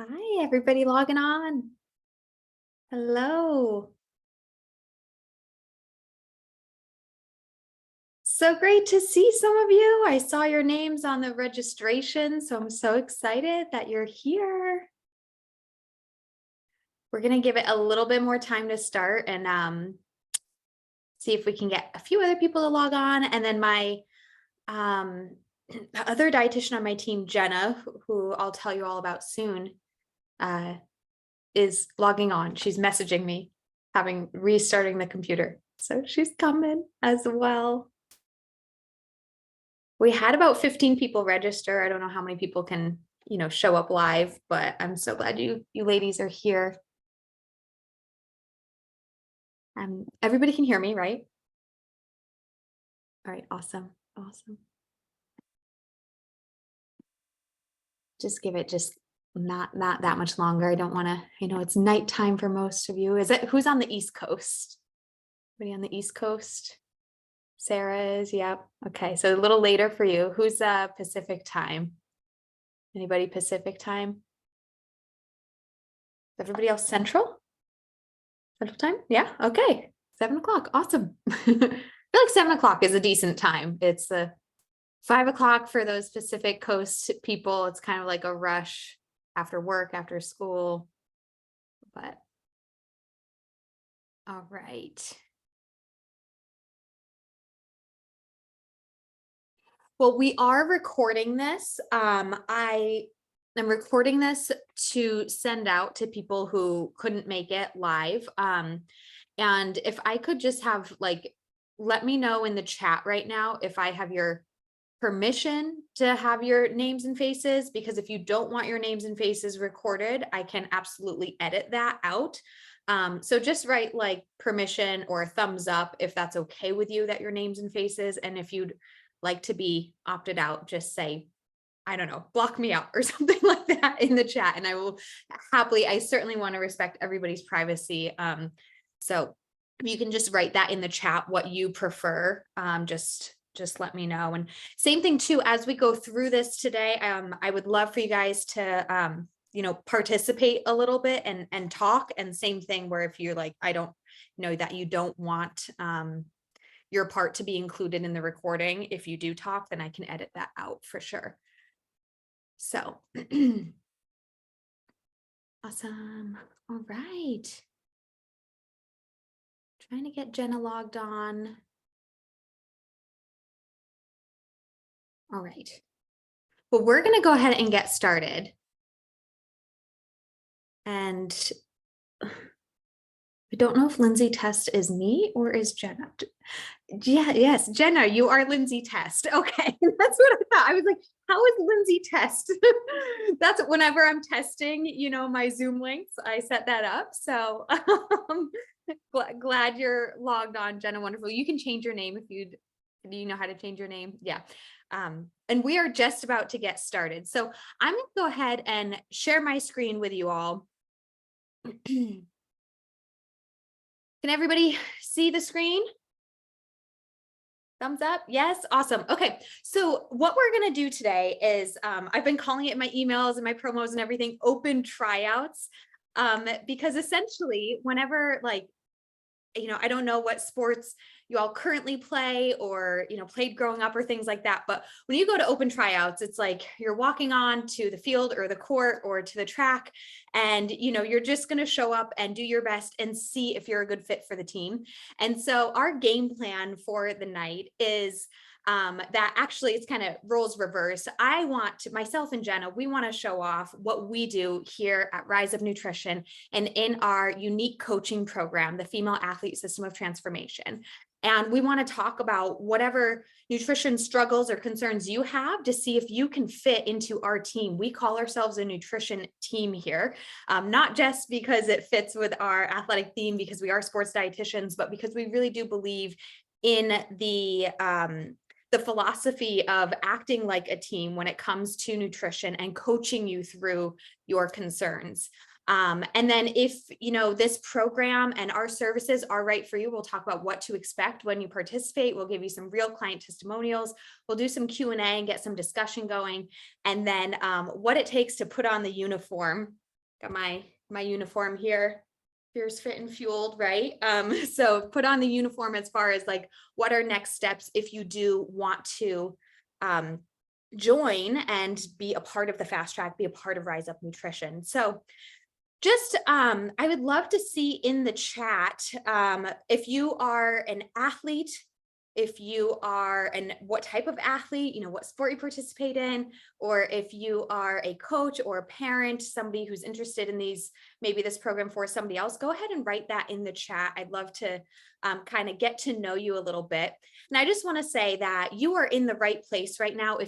Hi, everybody logging on. Hello. So great to see some of you. I saw your names on the registration, so I'm so excited that you're here. We're going to give it a little bit more time to start and see if we can get a few other people to log on. And then my um, other dietitian on my team, Jenna, who I'll tell you all about soon, uh, is logging on. She's messaging me, restarting the computer. So she's coming as well. We had about 15 people register. I don't know how many people can, show up live, but I'm so glad you ladies are here. Everybody can hear me, right? All right, awesome. Awesome. Just give it just not that much longer. I don't want to, it's nighttime for most of you. Who's on the East Coast? Anybody on the East Coast? Sarah is, yep. Okay, so a little later for you. Who's Pacific time? Anybody Pacific time? Everybody else Central? Central time? Yeah, okay. 7 o'clock, awesome. I feel like 7 o'clock is a decent time. It's the 5 o'clock for those Pacific Coast people. It's kind of like a rush after work, after school, but all right. Well, we are recording this. I am recording this to send out to people who couldn't make it live. And if I could just have let me know in the chat right now if I have your permission to have your names and faces, because if you don't want your names and faces recorded, I can absolutely edit that out. So just write permission or a thumbs up if that's okay with you that your names and faces. And if you'd like to be opted out, just say, I don't know, block me out or something like that in the chat. And I will I certainly want to respect everybody's privacy. So you can just write that in the chat, what you prefer. Just let me know. And same thing too, as we go through this today, I would love for you guys to, participate a little bit and talk. And same thing where if you're like, I don't know that you don't want, your part to be included in the recording. If you do talk, then I can edit that out for sure. So awesome. All right. Trying to get Jenna logged on. All right. Well, we're going to go ahead and get started. And I don't know if Lindsay Test is me or is Jenna. Yeah, yes, Jenna, you are Lindsay Test. Okay, that's what I thought. I was like, how is Lindsay Test? That's whenever I'm testing, my Zoom links, I set that up. So glad you're logged on, Jenna. Wonderful. You can change your name if do you know how to change your name? Yeah. And we are just about to get started. So I'm going to go ahead and share my screen with you all. Can everybody see the screen? Thumbs up. Yes. Awesome. Okay. So what we're going to do today is I've been calling it in my emails and my promos and everything open tryouts, because essentially whenever I don't know what sports you all currently play or, played growing up or things like that. But when you go to open tryouts, it's like you're walking on to the field or the court or to the track, and, you're just going to show up and do your best and see if you're a good fit for the team. And so our game plan for the night is that actually it's kind of roles reverse. I want to, myself and Jenna, we want to show off what we do here at Rise of Nutrition and in our unique coaching program, the Female Athlete System of Transformation. And we want to talk about whatever nutrition struggles or concerns you have to see if you can fit into our team. We call ourselves a nutrition team here, not just because it fits with our athletic theme, because we are sports dietitians, but because we really do believe in the philosophy of acting like a team when it comes to nutrition and coaching you through your concerns. And then if, this program and our services are right for you, we'll talk about what to expect when you participate. We'll give you some real client testimonials. We'll do some Q&A and get some discussion going. And then what it takes to put on the uniform Got my uniform here. Fierce, fit, and fueled, right? So put on the uniform as far as like what are next steps if you do want to join and be a part of the fast track, be a part of Rise Up Nutrition. So just I would love to see in the chat if you are an athlete, if you are and what type of athlete, what sport you participate in, or if you are a coach or a parent, somebody who's interested in maybe this program for somebody else, go ahead and write that in the chat. I'd love to kind of get to know you a little bit. And I just want to say that you are in the right place right now.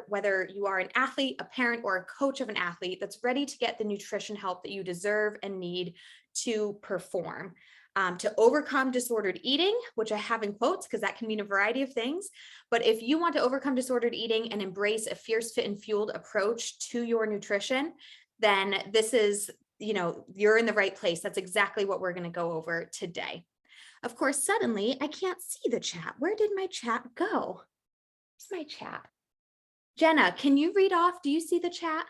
Whether you are an athlete, a parent, or a coach of an athlete that's ready to get the nutrition help that you deserve and need to perform. To overcome disordered eating, which I have in quotes because that can mean a variety of things. But if you want to overcome disordered eating and embrace a fierce, fit, and fueled approach to your nutrition, then this is, you're in the right place. That's exactly what we're going to go over today. Of course, suddenly I can't see the chat. Where did my chat go? Where's my chat? Jenna, can you read off? Do you see the chat?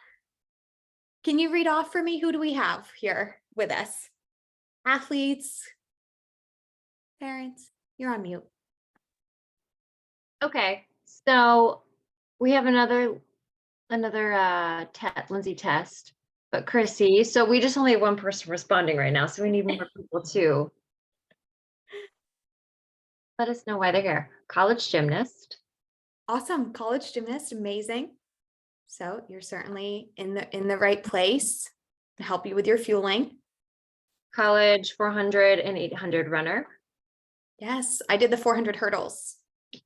Can you read off for me? Who do we have here with us? Athletes, parents, you're on mute. Okay, so we have another Lindsay test, but Chrissy, so we just only have one person responding right now, so we need more people too. Let us know why they're here. College gymnast. Awesome, college gymnast, amazing. So you're certainly in the right place to help you with your fueling. College 400 and 800 runner. Yes, I did the 400 hurdles.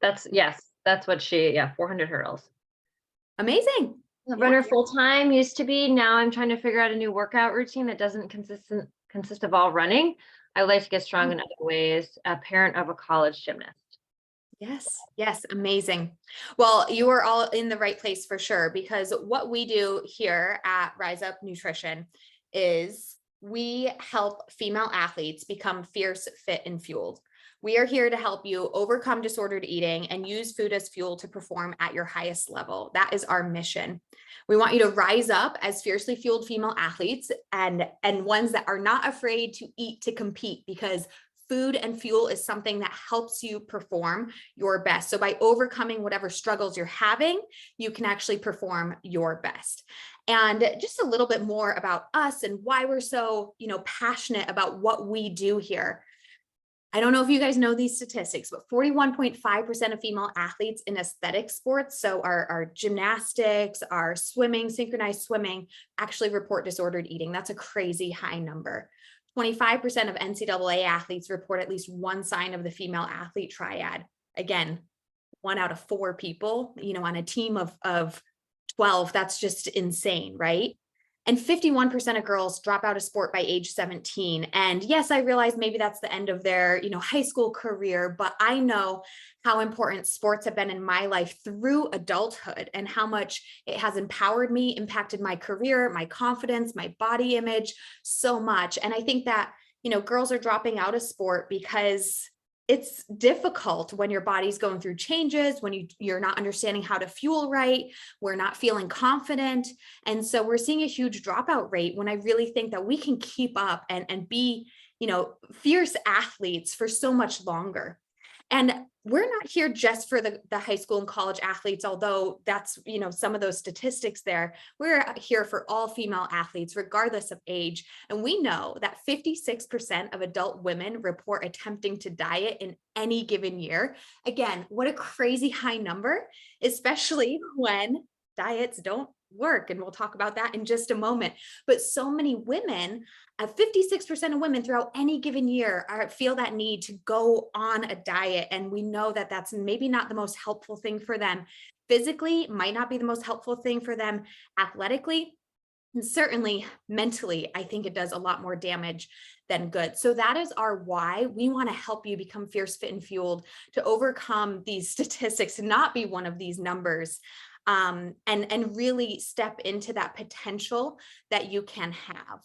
That's what 400 hurdles. Amazing. Runner full-time used to be. Now I'm trying to figure out a new workout routine that doesn't consist of all running. I would like to get strong in other ways. A parent of a college gymnast. Yes, amazing. Well, you are all in the right place for sure, because what we do here at Rise Up Nutrition is we help female athletes become fierce, fit, and fueled. We are here to help you overcome disordered eating and use food as fuel to perform at your highest level. That is our mission. We want you to rise up as fiercely fueled female athletes and ones that are not afraid to eat to compete, because food and fuel is something that helps you perform your best. So by overcoming whatever struggles you're having, you can actually perform your best. And just a little bit more about us and why we're so, passionate about what we do here. I don't know if you guys know these statistics, but 41.5% of female athletes in aesthetic sports, so our gymnastics, our swimming, synchronized swimming, actually report disordered eating. That's a crazy high number. 25% of NCAA athletes report at least one sign of the female athlete triad. Again, 1 out of 4 people, on a team of 12, that's just insane, right? And 51% of girls drop out of sport by age 17. And yes, I realize maybe that's the end of their, high school career, but I know how important sports have been in my life through adulthood and how much it has empowered me, impacted my career, my confidence, my body image so much. And I think that, girls are dropping out of sport because it's difficult when your body's going through changes, when you're not understanding how to fuel right, we're not feeling confident. And so we're seeing a huge dropout rate when I really think that we can keep up and be, fierce athletes for so much longer. And we're not here just for the high school and college athletes, although that's, some of those statistics there. We're here for all female athletes, regardless of age. And we know that 56% of adult women report attempting to diet in any given year. Again, what a crazy high number, especially when diets don't work. And we'll talk about that in just a moment. But so many women, 56% of women throughout any given year feel that need to go on a diet. And we know that that's maybe not the most helpful thing for them physically, might not be the most helpful thing for them athletically. And certainly mentally, I think it does a lot more damage than good. So that is our why. We want to help you become fierce, fit, and fueled to overcome these statistics, to not be one of these numbers. And really step into that potential that you can have.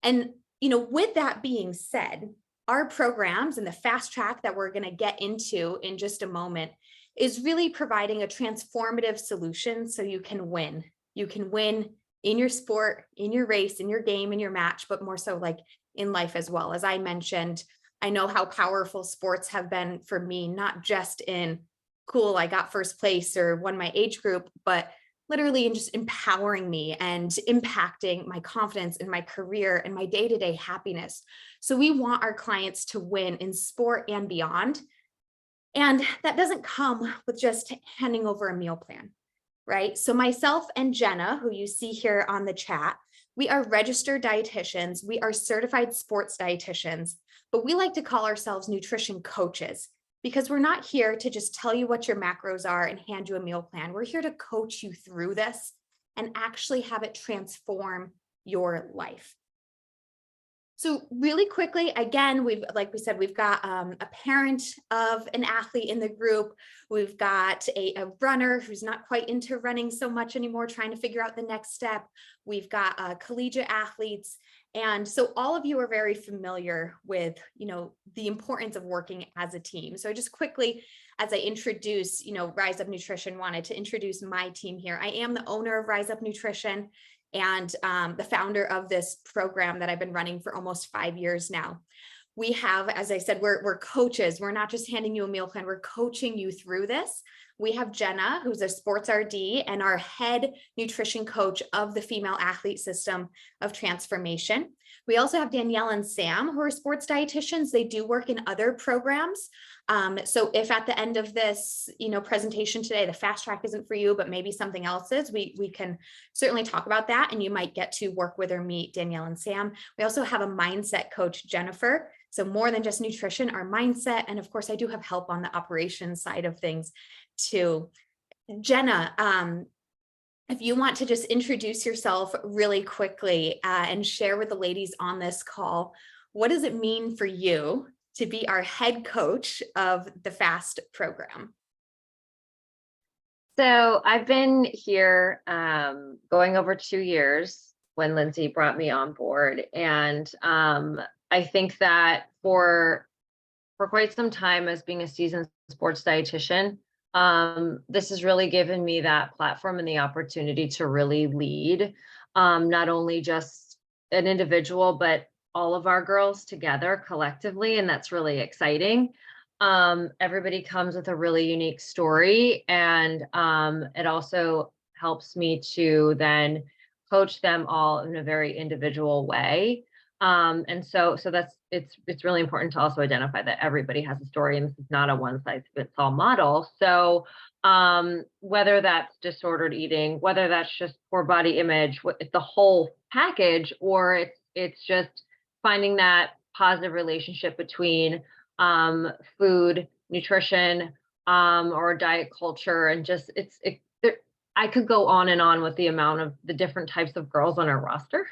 And, with that being said, our programs and the fast track that we're going to get into in just a moment is really providing a transformative solution so you can win. You can win in your sport, in your race, in your game, in your match, but more so like in life as well. As I mentioned, I know how powerful sports have been for me, not just in cool, I got first place or won my age group, but literally in just empowering me and impacting my confidence in my career and my day-to-day happiness. So we want our clients to win in sport and beyond. And that doesn't come with just handing over a meal plan, right? So myself and Jenna, who you see here on the chat, we are registered dietitians. We are certified sports dietitians, but we like to call ourselves nutrition coaches because we're not here to just tell you what your macros are and hand you a meal plan. We're here to coach you through this and actually have it transform your life. So really quickly, again, like we said, we've got a parent of an athlete in the group. We've got a runner who's not quite into running so much anymore, trying to figure out the next step. We've got collegiate athletes. And so all of you are very familiar with, the importance of working as a team. So just quickly, as I introduce, Rise Up Nutrition, wanted to introduce my team here. I am the owner of Rise Up Nutrition and the founder of this program that I've been running for almost 5 years now. We have, as I said, we're coaches. We're not just handing you a meal plan, we're coaching you through this. We have Jenna, who's a sports RD and our head nutrition coach of the female athlete system of transformation. We also have Danielle and Sam, who are sports dietitians. They do work in other programs. So if at the end of this, presentation today, the fast track isn't for you, but maybe something else is, we can certainly talk about that. And you might get to work with or meet Danielle and Sam. We also have a mindset coach, Jennifer. So more than just nutrition, our mindset. And of course, I do have help on the operations side of things too. Jenna, if you want to just introduce yourself really quickly and share with the ladies on this call, what does it mean for you to be our head coach of the FAST program? So I've been here going over 2 years when Lindsay brought me on board. And I think that for quite some time as being a seasoned sports dietitian, this has really given me that platform and the opportunity to really lead not only just an individual, but all of our girls together collectively. And that's really exciting. Everybody comes with a really unique story, and it also helps me to then coach them all in a very individual way. And so that's it's really important to also identify that everybody has a story, and this is not a one size fits all model. So whether that's disordered eating, whether that's just poor body image, it's the whole package, or it's just finding that positive relationship between food, nutrition, or diet culture, and just I could go on and on with the amount of the different types of girls on our roster.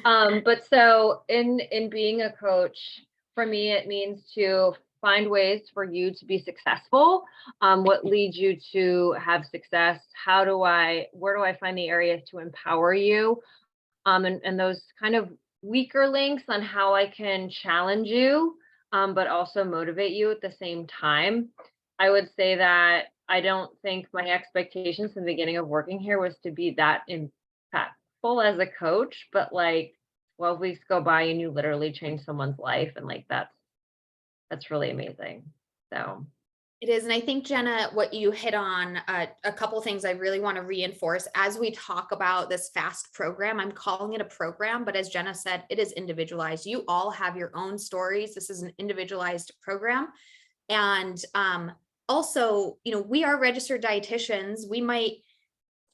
But so in being a coach, for me, it means to find ways for you to be successful. What leads you to have success? Where do I find the areas to empower you? And those kind of weaker links on how I can challenge you, but also motivate you at the same time. I would say that I don't think my expectations in the beginning of working here was to be that impactful as a coach, but like 12 weeks go by and you literally change someone's life, and like that's really amazing. So It is. And I think, Jenna, what you hit on, a couple of things I really want to reinforce as we talk about this FAST program. I'm calling it a program, but as Jenna said, it is individualized. You all have your own stories. This is an individualized program. And also, we are registered dietitians. We might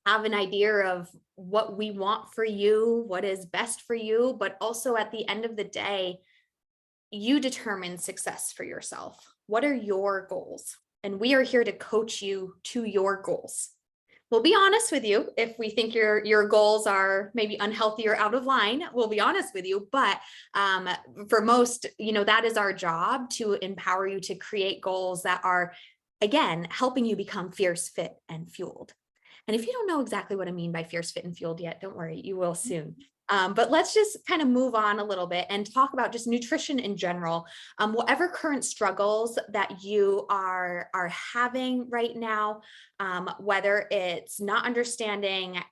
have an idea of what we want for you, what is best for you, but also at the end of the day, you determine success for yourself. What are your goals? And we are here to coach you to your goals. We'll be honest with you if we think your goals are maybe unhealthy or out of line. We'll be honest with you, but for most, that is our job, to empower you to create goals that are, again, helping you become fierce, fit, and fueled. And if you don't know exactly what I mean by fierce, fit, and fueled yet, don't worry, you will soon. But let's just kind of move on a little bit and talk about just nutrition in general. Whatever current struggles that you are having right now, whether it's not understanding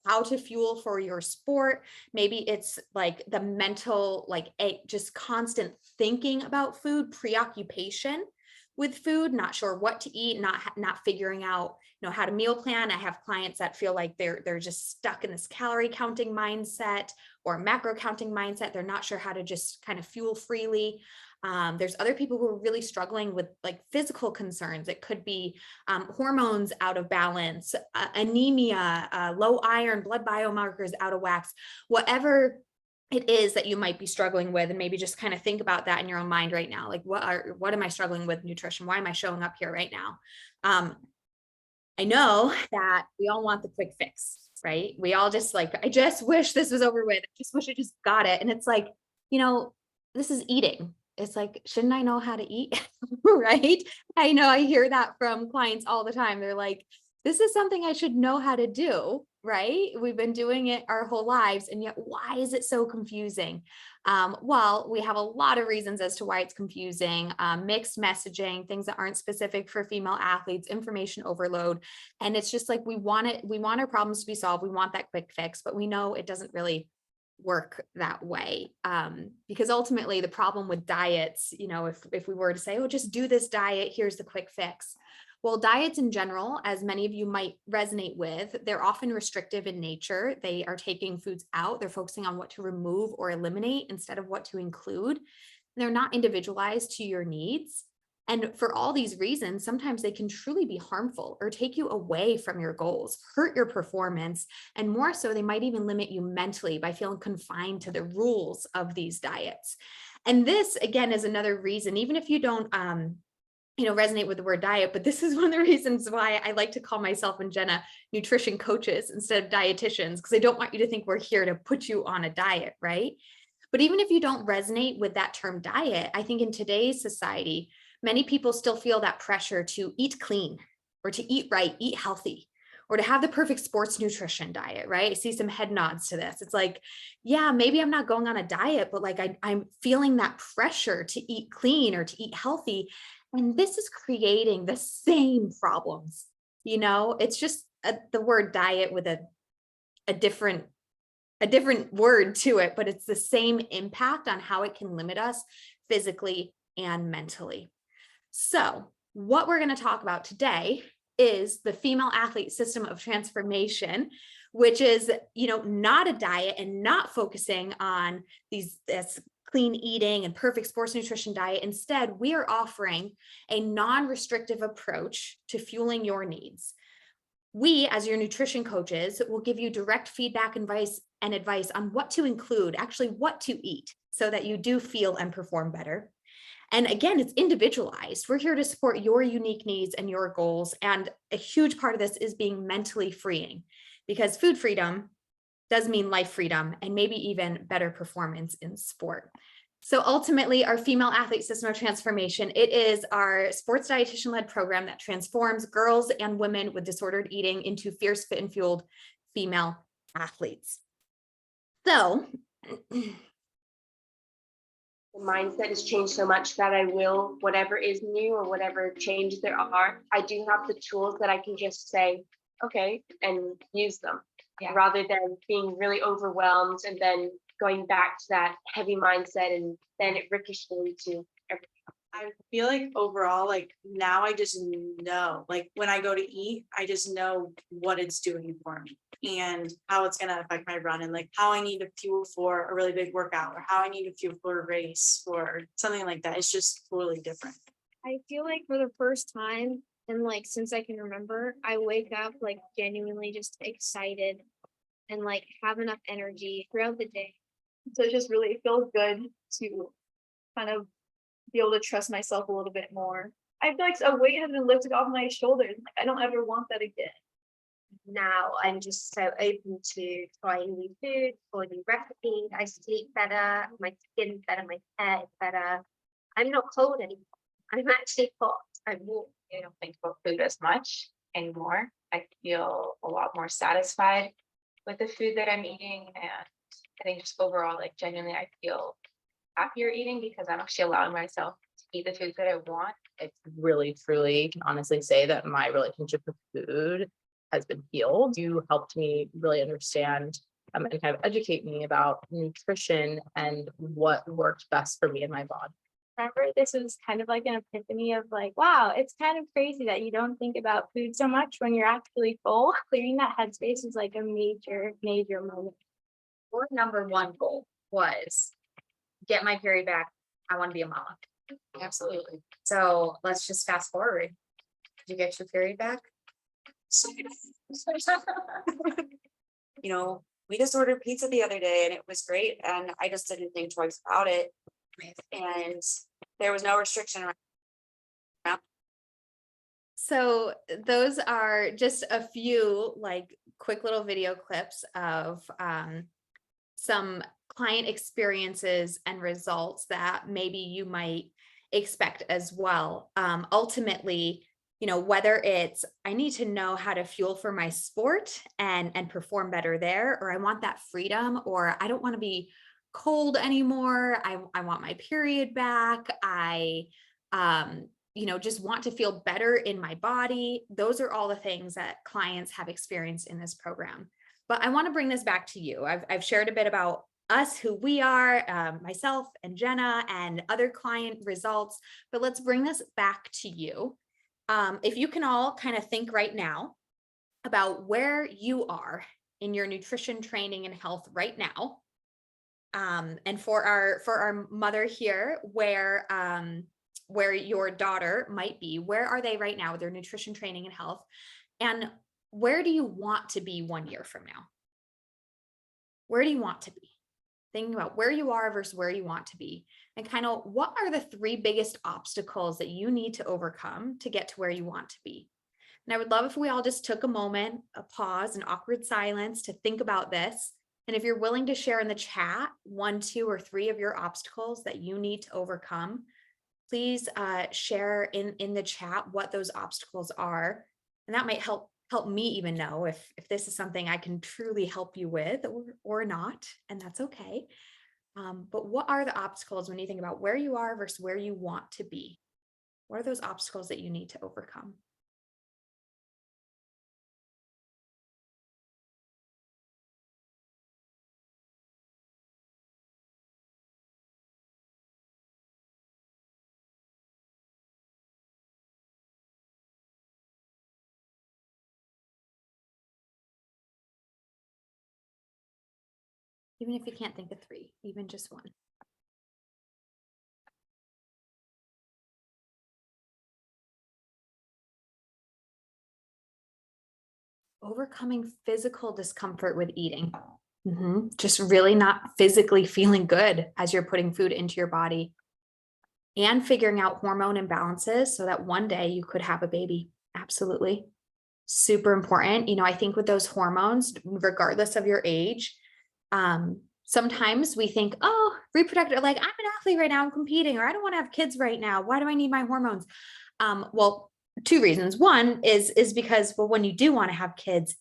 how to fuel for your sport. Maybe it's like the mental, like just constant thinking about food, preoccupation with food, not sure what to eat, not figuring out, how to meal plan. I have clients that feel like they're just stuck in this calorie counting mindset or macro counting mindset. They're not sure how to just kind of fuel freely. There's other people who are really struggling with like physical concerns. It could be hormones out of balance, anemia, low iron, blood biomarkers out of wax, whatever it is that you might be struggling with. And maybe just kind of think about that in your own mind right now. Like, what am I struggling with nutrition? Why am I showing up here right now? I know that we all want the quick fix, right? We all just like, I just wish this was over with. I just wish I just got it. And it's like, this is eating. It's like, shouldn't I know how to eat? Right? I know I hear that from clients all the time. They're like, this is something I should know how to do, right? We've been doing it our whole lives. And yet, why is it so confusing? Well, we have a lot of reasons as to why it's confusing, mixed messaging, things that aren't specific for female athletes, information overload. And it's just like, we want our problems to be solved. We want that quick fix, but we know it doesn't really work that way. Because ultimately the problem with diets, if we were to say, oh, just do this diet, here's the quick fix. Well, diets in general, as many of you might resonate with, they're often restrictive in nature. They are taking foods out. They're focusing on what to remove or eliminate instead of what to include. They're not individualized to your needs. And for all these reasons, sometimes they can truly be harmful or take you away from your goals, hurt your performance, and more so, they might even limit you mentally by feeling confined to the rules of these diets. And this, again, is another reason, even if you don't resonate with the word diet, but this is one of the reasons why I like to call myself and Jenna nutrition coaches instead of dietitians, because I don't want you to think we're here to put you on a diet, right? But even if you don't resonate with that term diet, I think in today's society, many people still feel that pressure to eat clean or to eat right, eat healthy, or to have the perfect sports nutrition diet, right? I see some head nods to this. It's like, yeah, maybe I'm not going on a diet, but like I'm feeling that pressure to eat clean or to eat healthy. And this is creating the same problems. It's just the word diet with a different word to it, but it's the same impact on how it can limit us physically and mentally. So what we're going to talk about today is the female athlete system of transformation, which is, not a diet and not focusing on this clean eating and perfect sports nutrition diet. Instead, we are offering a non-restrictive approach to fueling your needs. We, as your nutrition coaches, will give you direct feedback and advice on what to include, actually what to eat, so that you do feel and perform better. And again, it's individualized. We're here to support your unique needs and your goals. And a huge part of this is being mentally freeing, because food freedom does mean life freedom and maybe even better performance in sport. So ultimately, our female athlete system of transformation, it is our sports dietitian-led program that transforms girls and women with disordered eating into fierce, fit, and fueled female athletes. So the mindset has changed so much that I will, whatever is new or whatever changes there are, I do have the tools that I can just say, okay, and use them, rather than being really overwhelmed and then going back to that heavy mindset and then it ricochets to everything. I feel like overall, like now I just know, like when I go to eat, I just know what it's doing for me and how it's going to affect my run and like how I need to fuel for a really big workout or how I need to fuel for a race or something like that. It's just totally different. I feel like for the first time and like since I can remember, I wake up like genuinely just excited and like have enough energy throughout the day. So it just really feels good to kind of be able to trust myself a little bit more. I feel like a weight has been lifted off my shoulders. Like I don't ever want that again. Now I'm just so open to trying new food or new recipes. I sleep better, my skin's better, my hair is better. I'm not cold anymore. I'm actually hot. I'm warm. I don't think about food as much anymore. I feel a lot more satisfied with the food that I'm eating. And I think just overall, like genuinely, I feel happier eating because I'm actually allowing myself to eat the foods that I want. I really, truly can honestly say that my relationship with food has been healed. You helped me really understand and kind of educate me about nutrition and what worked best for me and my body. Remember, this was kind of like an epiphany of like, wow, it's kind of crazy that you don't think about food so much when you're actually full. Clearing that headspace is like a major moment. Your number one goal was get my period back. I want to be a mama. Absolutely. So let's just fast forward. Did you get your period back? You know, we just ordered pizza the other day and it was great. And I just didn't think twice about it. And there was no restriction around. So those are just a few like quick little video clips of some client experiences and results that maybe you might expect as well. Ultimately, you know, whether it's I need to know how to fuel for my sport and perform better there, or I want that freedom, or I don't want to be cold anymore. I want my period back. I you know, just want to feel better in my body. Those are all the things that clients have experienced in this program. But I want to bring this back to you. I've shared a bit about us, who we are, myself and Jenna and other client results, but let's bring this back to you. If you can all kind of think right now about where you are in your nutrition training and health right now. And for our mother here, where your daughter might be, where are they right now with their nutrition training and health? And where do you want to be 1 year from now? Where do you want to be? Thinking about where you are versus where you want to be, and kind of what are the 3 biggest obstacles that you need to overcome to get to where you want to be. And I would love if we all just took a moment, a pause, an awkward silence to think about this. And if you're willing to share in the chat 1, 2, or 3 of your obstacles that you need to overcome, please share in the chat what those obstacles are. And that might help me even know if this is something I can truly help you with or not, and that's okay. But what are the obstacles when you think about where you are versus where you want to be? What are those obstacles that you need to overcome? Even if you can't think of 3, even just 1. Overcoming physical discomfort with eating. Just really not physically feeling good as you're putting food into your body. And figuring out hormone imbalances so that one day you could have a baby. Absolutely. Super important. You know, I think with those hormones, regardless of your age, sometimes we think, oh, reproductive, like I'm an athlete right now, I'm competing, or I don't want to have kids right now. Why do I need my hormones? Well, 2 reasons. One is because, well, when you do want to have kids,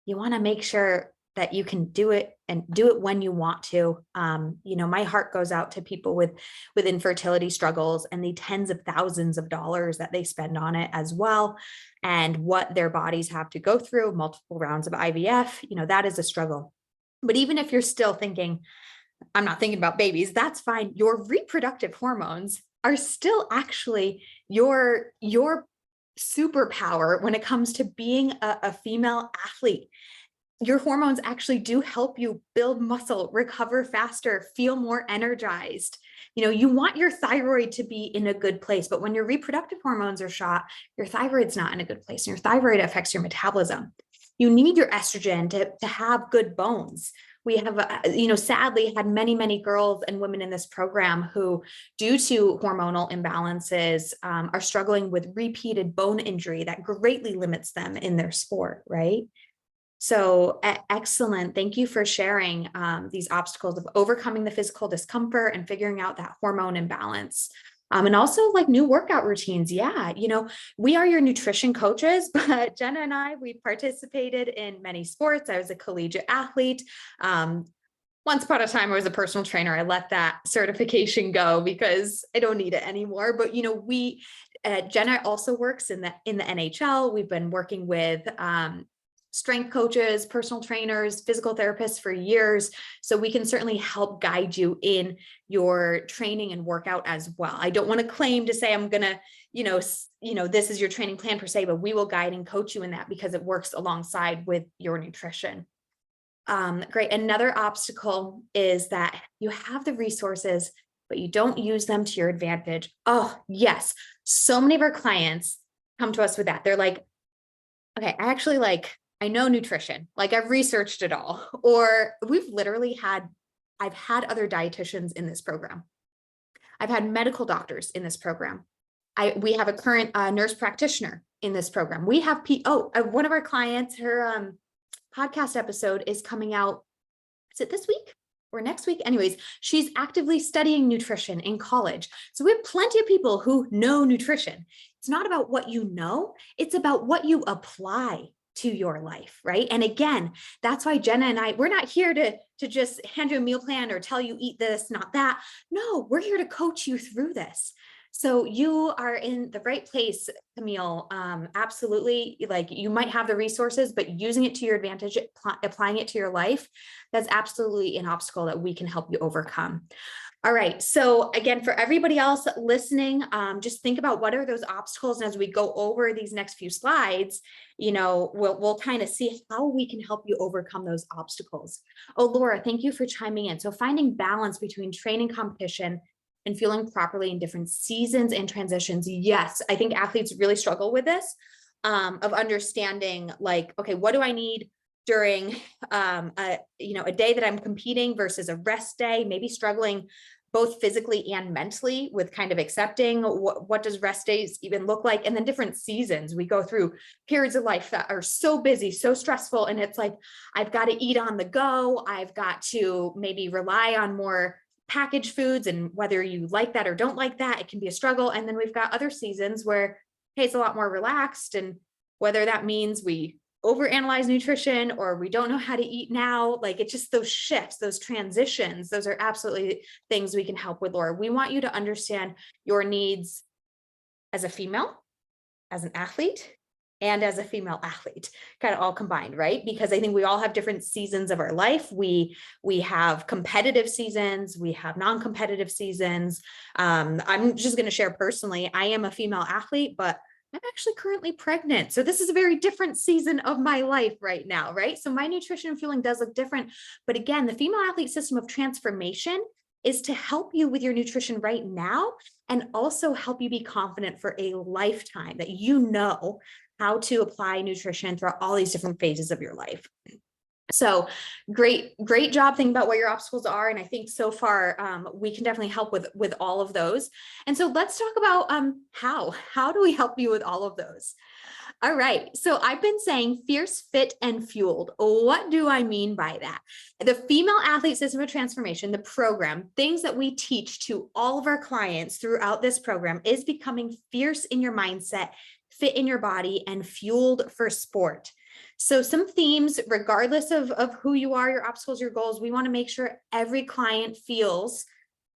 you want to make sure that you can do it and do it when you want to. You know, my heart goes out to people with infertility struggles and the tens of thousands of dollars that they spend on it as well. And what their bodies have to go through, multiple rounds of IVF, you know, that is a struggle. But even if you're still thinking, I'm not thinking about babies, that's fine. Your reproductive hormones are still actually your superpower when it comes to being a female athlete. Your hormones actually do help you build muscle, recover faster, feel more energized. You know, you want your thyroid to be in a good place, but when your reproductive hormones are shot, your thyroid's not in a good place, and your thyroid affects your metabolism. You need your estrogen to have good bones. We have, you know, sadly had many girls and women in this program who, due to hormonal imbalances, are struggling with repeated bone injury that greatly limits them in their sport, right? So excellent. Thank you for sharing these obstacles of overcoming the physical discomfort and figuring out that hormone imbalance. And also like new workout routines. Yeah, you know, we are your nutrition coaches, but Jenna and I, we participated in many sports. I was a collegiate athlete. Once upon a time, I was a personal trainer. I let that certification go because I don't need it anymore. But, you know, Jenna also works in the NHL. We've been working with strength coaches, personal trainers, physical therapists for years. So we can certainly help guide you in your training and workout as well. I don't want to claim to say I'm going to, this is your training plan per se, but we will guide and coach you in that because it works alongside with your nutrition. Great. Another obstacle is that you have the resources, but you don't use them to your advantage. Oh, yes. So many of our clients come to us with that. They're like, okay, I know nutrition, like I've researched it all, or I've had other dietitians in this program. I've had medical doctors in this program. We have a current nurse practitioner in this program. We have one of our clients, her podcast episode is coming out. Is it this week or next week? Anyways, she's actively studying nutrition in college. So we have plenty of people who know nutrition. It's not about what you know, it's about what you apply to your life, right? And again, that's why Jenna and we're not here to just hand you a meal plan or tell you eat this, not that. No, we're here to coach you through this. So you are in the right place, Camille. Absolutely. Like you might have the resources, but using it to your advantage, applying it to your life, that's absolutely an obstacle that we can help you overcome. All right. So again, for everybody else listening, just think about what are those obstacles. And as we go over these next few slides, we'll kind of see how we can help you overcome those obstacles. Oh, Laura, thank you for chiming in. So finding balance between training, competition, and feeling properly in different seasons and transitions. Yes, I think athletes really struggle with this, of understanding like, okay, what do I need during a day that I'm competing versus a rest day, maybe struggling both physically and mentally with kind of accepting what does rest days even look like. And then different seasons, we go through periods of life that are so busy, so stressful. And it's like, I've got to eat on the go. I've got to maybe rely on more packaged foods, and whether you like that or don't like that, it can be a struggle. And then we've got other seasons where, hey, it's a lot more relaxed. And whether that means we overanalyze nutrition or we don't know how to eat now, like it's just those shifts, those transitions, those are absolutely things we can help with, Laura. We want you to understand your needs as a female, as an athlete, and as a female athlete, kind of all combined, right? Because I think we all have different seasons of our life. We have competitive seasons, we have non-competitive seasons. I'm just going to share personally, I am a female athlete, but I'm actually currently pregnant. So this is a very different season of my life right now, right? So my nutrition and fueling does look different. But again, the female athlete system of transformation is to help you with your nutrition right now and also help you be confident for a lifetime, that you know how to apply nutrition throughout all these different phases of your life. So great job thinking about what your obstacles are. And I think so far we can definitely help with all of those. And so let's talk about how do we help you with all of those? All right. So I've been saying fierce, fit, and fueled. What do I mean by that? The Female Athlete System of Transformation, the program, things that we teach to all of our clients throughout this program is becoming fierce in your mindset, fit in your body, and fueled for sport. So some themes, regardless of who you are, your obstacles, your goals, we want to make sure every client feels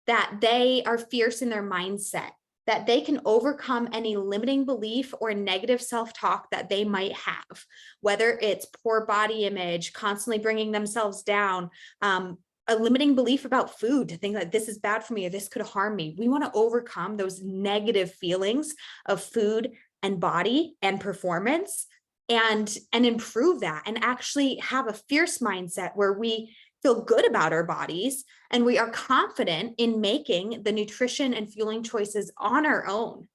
that they are fierce in their mindset, that they can overcome any limiting belief or negative self-talk that they might have, whether it's poor body image, constantly bringing themselves down, a limiting belief about food, to think that this is bad for me or this could harm me. We want to overcome those negative feelings of food and body and performance and improve that and actually have a fierce mindset where we feel good about our bodies and we are confident in making the nutrition and fueling choices on our own.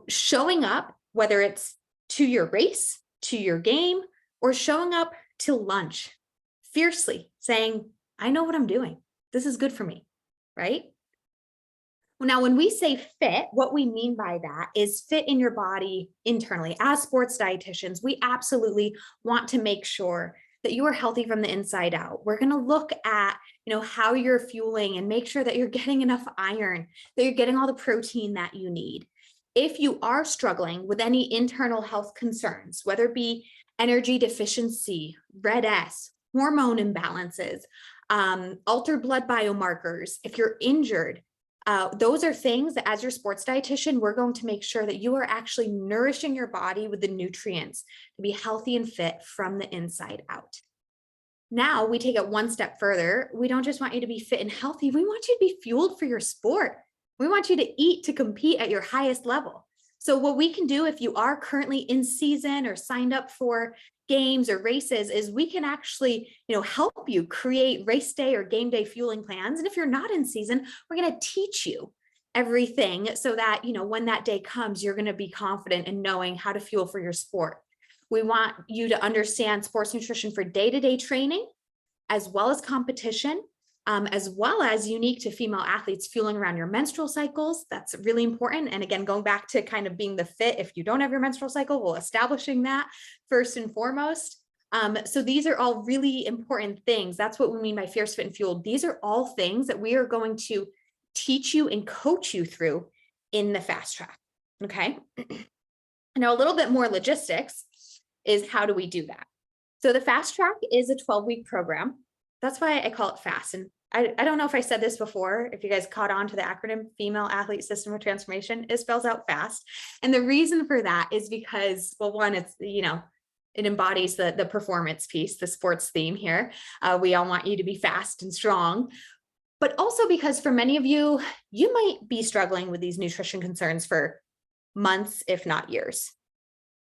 Showing up, whether it's to your race, to your game, or showing up to lunch fiercely, saying, I know what I'm doing. This is good for me, right? Now, when we say fit, what we mean by that is fit in your body internally. As sports dietitians, we absolutely want to make sure that you are healthy from the inside out. We're going to look at, how you're fueling and make sure that you're getting enough iron, that you're getting all the protein that you need. If you are struggling with any internal health concerns, whether it be energy deficiency, red S, hormone imbalances, altered blood biomarkers, if you're injured, Those are things that as your sports dietitian, we're going to make sure that you are actually nourishing your body with the nutrients to be healthy and fit from the inside out. Now we take it one step further. We don't just want you to be fit and healthy. We want you to be fueled for your sport. We want you to eat to compete at your highest level. So what we can do if you are currently in season or signed up for games or races is we can actually, help you create race day or game day fueling plans. And if you're not in season, we're going to teach you everything so that, when that day comes, you're going to be confident in knowing how to fuel for your sport. We want you to understand sports nutrition for day-to-day training, as well as competition, as well as unique to female athletes, fueling around your menstrual cycles. That's really important. And again, going back to kind of being the fit, if you don't have your menstrual cycle, well, establishing that first and foremost. So these are all really important things. That's what we mean by fierce, fit, and fueled. These are all things that we are going to teach you and coach you through in the fast track. Okay. Now, a little bit more logistics is how do we do that? So the fast track is a 12-week program. That's why I call it FAST. And I don't know if I said this before, if you guys caught on to the acronym Female Athlete System of Transformation, it spells out FAST. And the reason for that is because, well, one, it's, it embodies the performance piece, the sports theme here. We all want you to be fast and strong, but also because for many of you, you might be struggling with these nutrition concerns for months, if not years.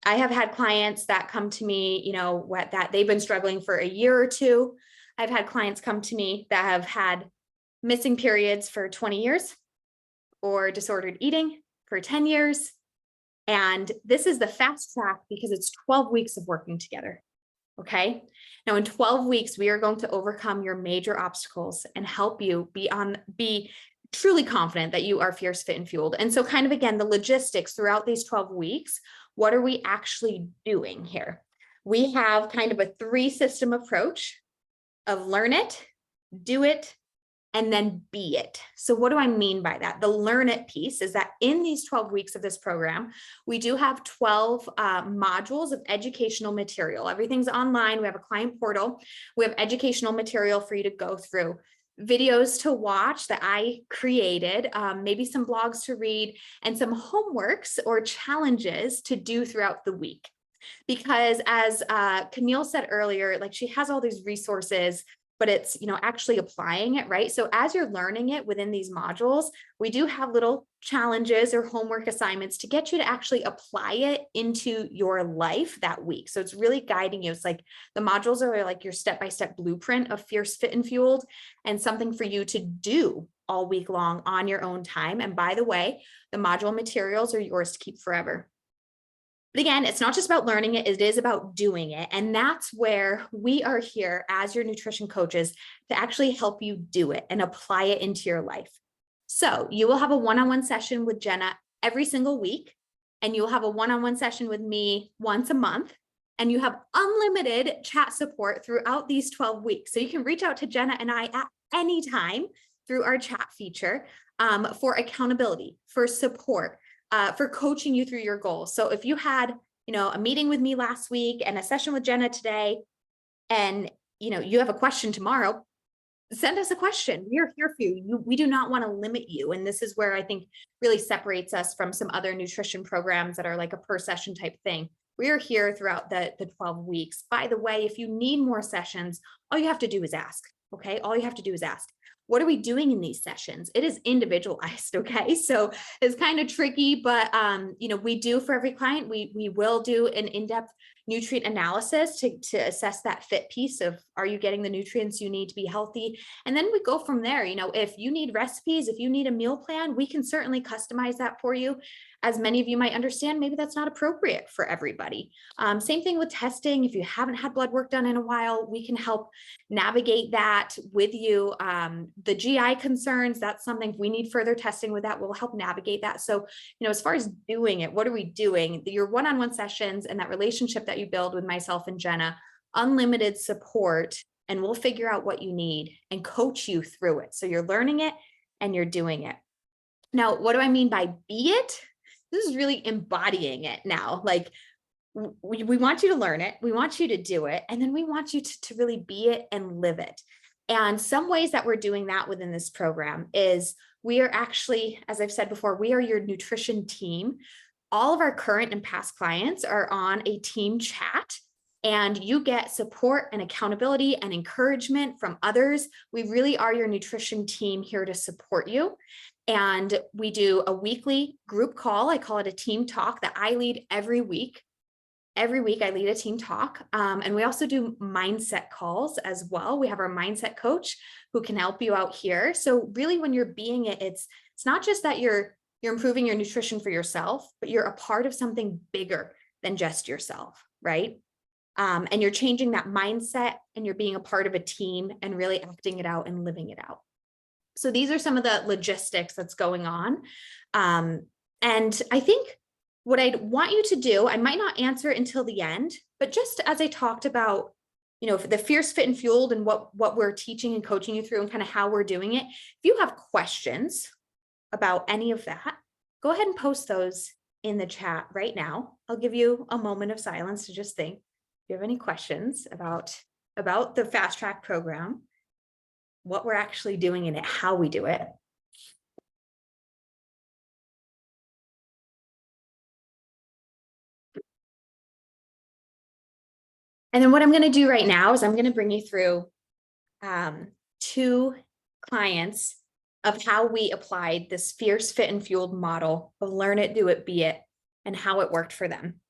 I have had clients that come to me, that they've been struggling for a year or two. I've had clients come to me that have had missing periods for 20 years or disordered eating for 10 years. And this is the fast track because it's 12 weeks of working together. Okay. Now in 12 weeks, we are going to overcome your major obstacles and help you be truly confident that you are fierce, fit, and fueled. And so kind of, again, the logistics throughout these 12 weeks, what are we actually doing here? We have kind of a 3-system approach of learn it, do it, and then be it. So what do I mean by that? The learn it piece is that in these 12 weeks of this program, we do have 12 modules of educational material. Everything's online. We have a client portal. We have educational material for you to go through, videos to watch that I created, maybe some blogs to read, and some homeworks or challenges to do throughout the week. Because as Camille said earlier, like she has all these resources, but it's, actually applying it, right? So as you're learning it within these modules, we do have little challenges or homework assignments to get you to actually apply it into your life that week. So it's really guiding you. It's like the modules are like your step-by-step blueprint of fierce, fit, and fueled, and something for you to do all week long on your own time. And by the way, the module materials are yours to keep forever. But again, it's not just about learning it, it is about doing it. And that's where we are here as your nutrition coaches to actually help you do it and apply it into your life. So you will have a one-on-one session with Jenna every single week, and you'll have a one-on-one session with me once a month, and you have unlimited chat support throughout these 12 weeks. So you can reach out to Jenna and I at any time through our chat feature for accountability, for support, for coaching you through your goals. So if you had, a meeting with me last week and a session with Jenna today, and, you have a question tomorrow, send us a question. We are here for you. We do not want to limit you. And this is where I think really separates us from some other nutrition programs that are like a per session type thing. We are here throughout the 12 weeks. By the way, if you need more sessions, all you have to do is ask. Okay. All you have to do is ask. What are we doing in these sessions? It is individualized. Okay. So it's kind of tricky, but, we do for every client, we will do an in-depth nutrient analysis to assess that fit piece of, are you getting the nutrients you need to be healthy? And then we go from there. If you need recipes, if you need a meal plan, we can certainly customize that for you. As many of you might understand, maybe that's not appropriate for everybody. Same thing with testing. If you haven't had blood work done in a while, we can help navigate that with you. The GI concerns, that's something, if we need further testing with that, we'll help navigate that. So, as far as doing it, what are we doing? Your one-on-one sessions and that relationship that you build with myself and Jenna, unlimited support, and we'll figure out what you need and coach you through it. So you're learning it and you're doing it. Now, what do I mean by be it? This is really embodying it now. Like we want you to learn it. We want you to do it. And then we want you to really be it and live it. And some ways that we're doing that within this program is we are actually, as I've said before, we are your nutrition team. All of our current and past clients are on a team chat, and you get support and accountability and encouragement from others. We really are your nutrition team here to support you. And we do a weekly group call. I call it a team talk that I lead every week. Every week I lead a team talk. And we also do mindset calls as well. We have our mindset coach who can help you out here. So really when you're being it, it's not just that you're improving your nutrition for yourself, but you're a part of something bigger than just yourself, right? And you're changing that mindset, and you're being a part of a team and really acting it out and living it out. So these are some of the logistics that's going on. And I think what I'd want you to do, I might not answer until the end, but just as I talked about, the Fierce, Fit, and Fueled and what we're teaching and coaching you through and kind of how we're doing it. If you have questions about any of that, go ahead and post those in the chat right now. I'll give you a moment of silence to just think. If you have any questions about the Fast Track program, what we're actually doing in it, how we do it. And then what I'm going to do right now is I'm going to bring you through 2 clients of how we applied this Fierce, Fit, and Fueled model of learn it, do it, be it, and how it worked for them.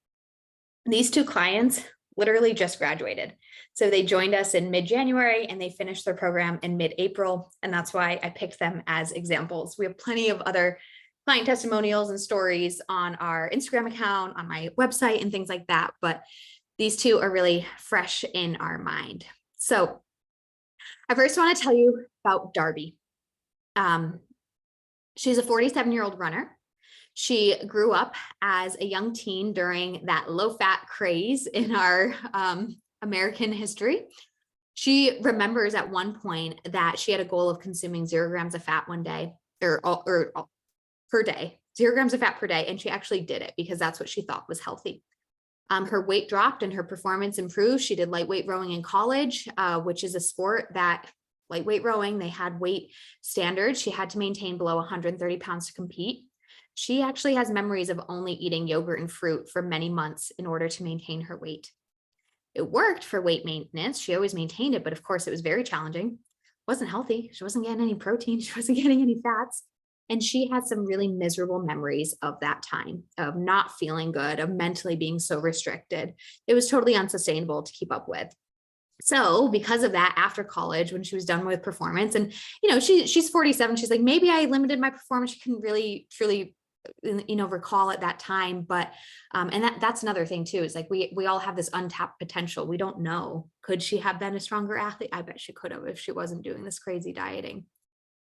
These 2 clients literally just graduated. So they joined us in mid-January and they finished their program in mid-April. And that's why I picked them as examples. We have plenty of other client testimonials and stories on our Instagram account, on my website, and things like that. But these 2 are really fresh in our mind. So I first want to tell you about Darby. She's a 47-year-old runner. She grew up as a young teen during that low-fat craze in our American history. She remembers at one point that she had a goal of consuming 0 grams of fat one day, or per day, 0 grams of fat per day, and she actually did it because that's what she thought was healthy. Her weight dropped and her performance improved. She did lightweight rowing in college, which is a sport that lightweight rowing, they had weight standards. She had to maintain below 130 pounds to compete. She actually has memories of only eating yogurt and fruit for many months in order to maintain her weight. It worked for weight maintenance. She always maintained it, but of course it was very challenging. It wasn't healthy. She wasn't getting any protein. She wasn't getting any fats. And she had some really miserable memories of that time, of not feeling good, of mentally being so restricted. It was totally unsustainable to keep up with. So because of that, after college, when she was done with performance, and she's 47, she's like, maybe I limited my performance. She couldn't really truly recall at that time. But and that's another thing too, is like we all have this untapped potential. We don't know. Could she have been a stronger athlete? I bet she could have if she wasn't doing this crazy dieting.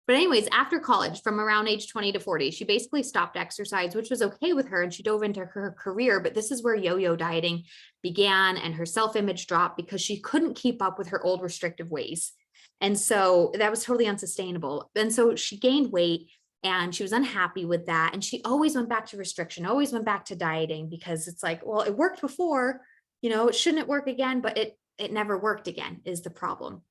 But anyways, after college, from around age 20 to 40, she basically stopped exercise, which was okay with her, and she dove into her career. But this is where yo-yo dieting began, and her self-image dropped because she couldn't keep up with her old restrictive ways. And so that was totally unsustainable. And so she gained weight and she was unhappy with that. And she always went back to restriction, always went back to dieting, because it's like, well, it worked before, shouldn't it work again? But it never worked again is the problem.